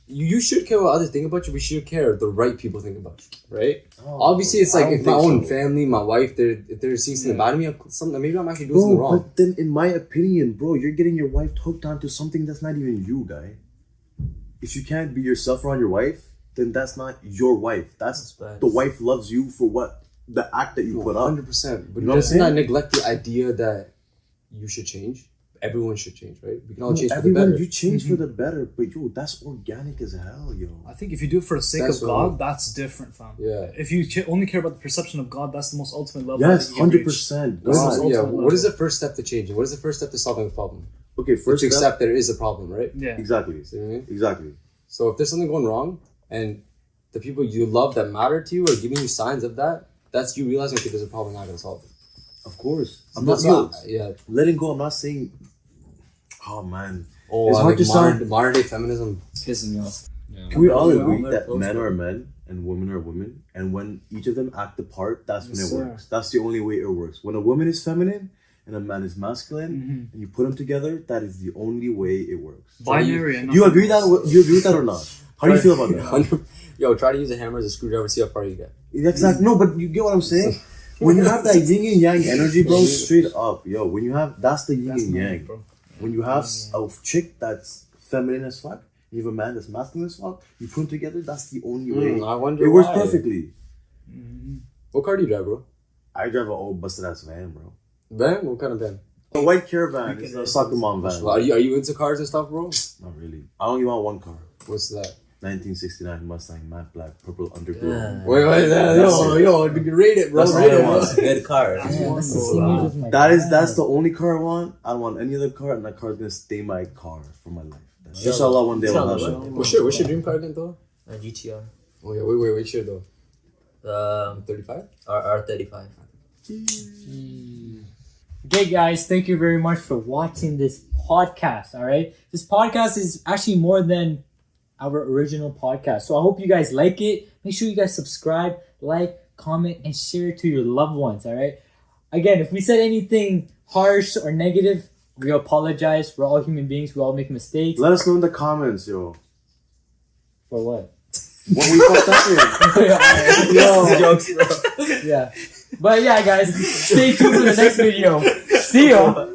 you should care what others think about you. We should care the right people think about you, right? Oh, Obviously, it's like I don't if my think own so. family, my wife, if they're seeing something bad in me, something maybe I'm actually doing something Bro, wrong. but then in my opinion, bro, you're getting your wife hooked onto something that's not even you, guy. If you can't be yourself around your wife, then that's not your wife. That's bad. the wife loves you for what? The act that you put up. 100%. But You know what I'm let's not saying? neglect the idea that you should change. Everyone should change, right? We can all change for the Everyone, better. you change for the better, but yo, that's organic as hell, yo. I think if you do it for the sake That's of what God, I mean. that's different, fam. Yeah. If you only care about the perception of God, that's the most ultimate level. Yes, that you can reach. 100%. That's God. the Yeah. ultimate What is the level. first step to changing? What is the first step to solving a problem? Okay, first to step. accept there is a problem, right? Yeah. Exactly. See what I mean? Exactly. So if there's something going wrong and the people you love that matter to you are giving you signs of that, that's you realizing, okay, there's a problem, I'm not gonna solve it. Of course. I'm That's not not, yeah. letting go. I'm not saying. Oh man, Oh, It's hard like to sound- modern day feminism. Pissing me off. can we all Yeah, agree I'm that very men close are to men and women are women, and when each of them act the part, that's when Yes, it sir. works. That's the only way it works. When a woman is feminine and a man is masculine, and you put them together, that is the only way it works. Binary. and You nothing agree else. that? You agree with that or not? How do you feel about that? Yo, try to use a hammer as a screwdriver, see how far you get. Exactly. No, but you get what I'm saying. When you have that yin and yang energy, bro, straight up, yo. When you have that's the yin That's and mine, yang. bro. When you have a chick that's feminine as fuck, you have a man that's masculine as fuck, you put them together, that's the only way. I wonder It works why. perfectly. What car do you drive, bro? I drive an old busted ass van, bro. Van? What kind of van? A white caravan. It's a soccer mom van. Are you into cars and stuff, bro? Not really. I only want one car. What's that? 1969 Mustang, matte black, purple underglow. Yeah. Wait, yo, rate it, bro. That's all Rate I it, want. bro. It's a good car. That's the Wow. same age as my That's dad. the only car I want. I don't want any other car, and that car is gonna stay my car for my life. Inshallah, one day I'll have Inshallah. it. What's your dream car again, though? A GTR. Oh yeah, wait, sure though. 35? R35. Okay, guys, thank you very much for watching this podcast. All right, this podcast is actually more than our original podcast, so I hope you guys like it. Make sure you guys subscribe, like, comment, and share it to your loved ones. All right. Again, if we said anything harsh or negative, we apologize. We're all human beings. We all make mistakes. Let us know in the comments, yo. For what? What we fucked up in. Yo, Jokes, bro. yeah. But yeah, guys, stay tuned for the next video. See ya.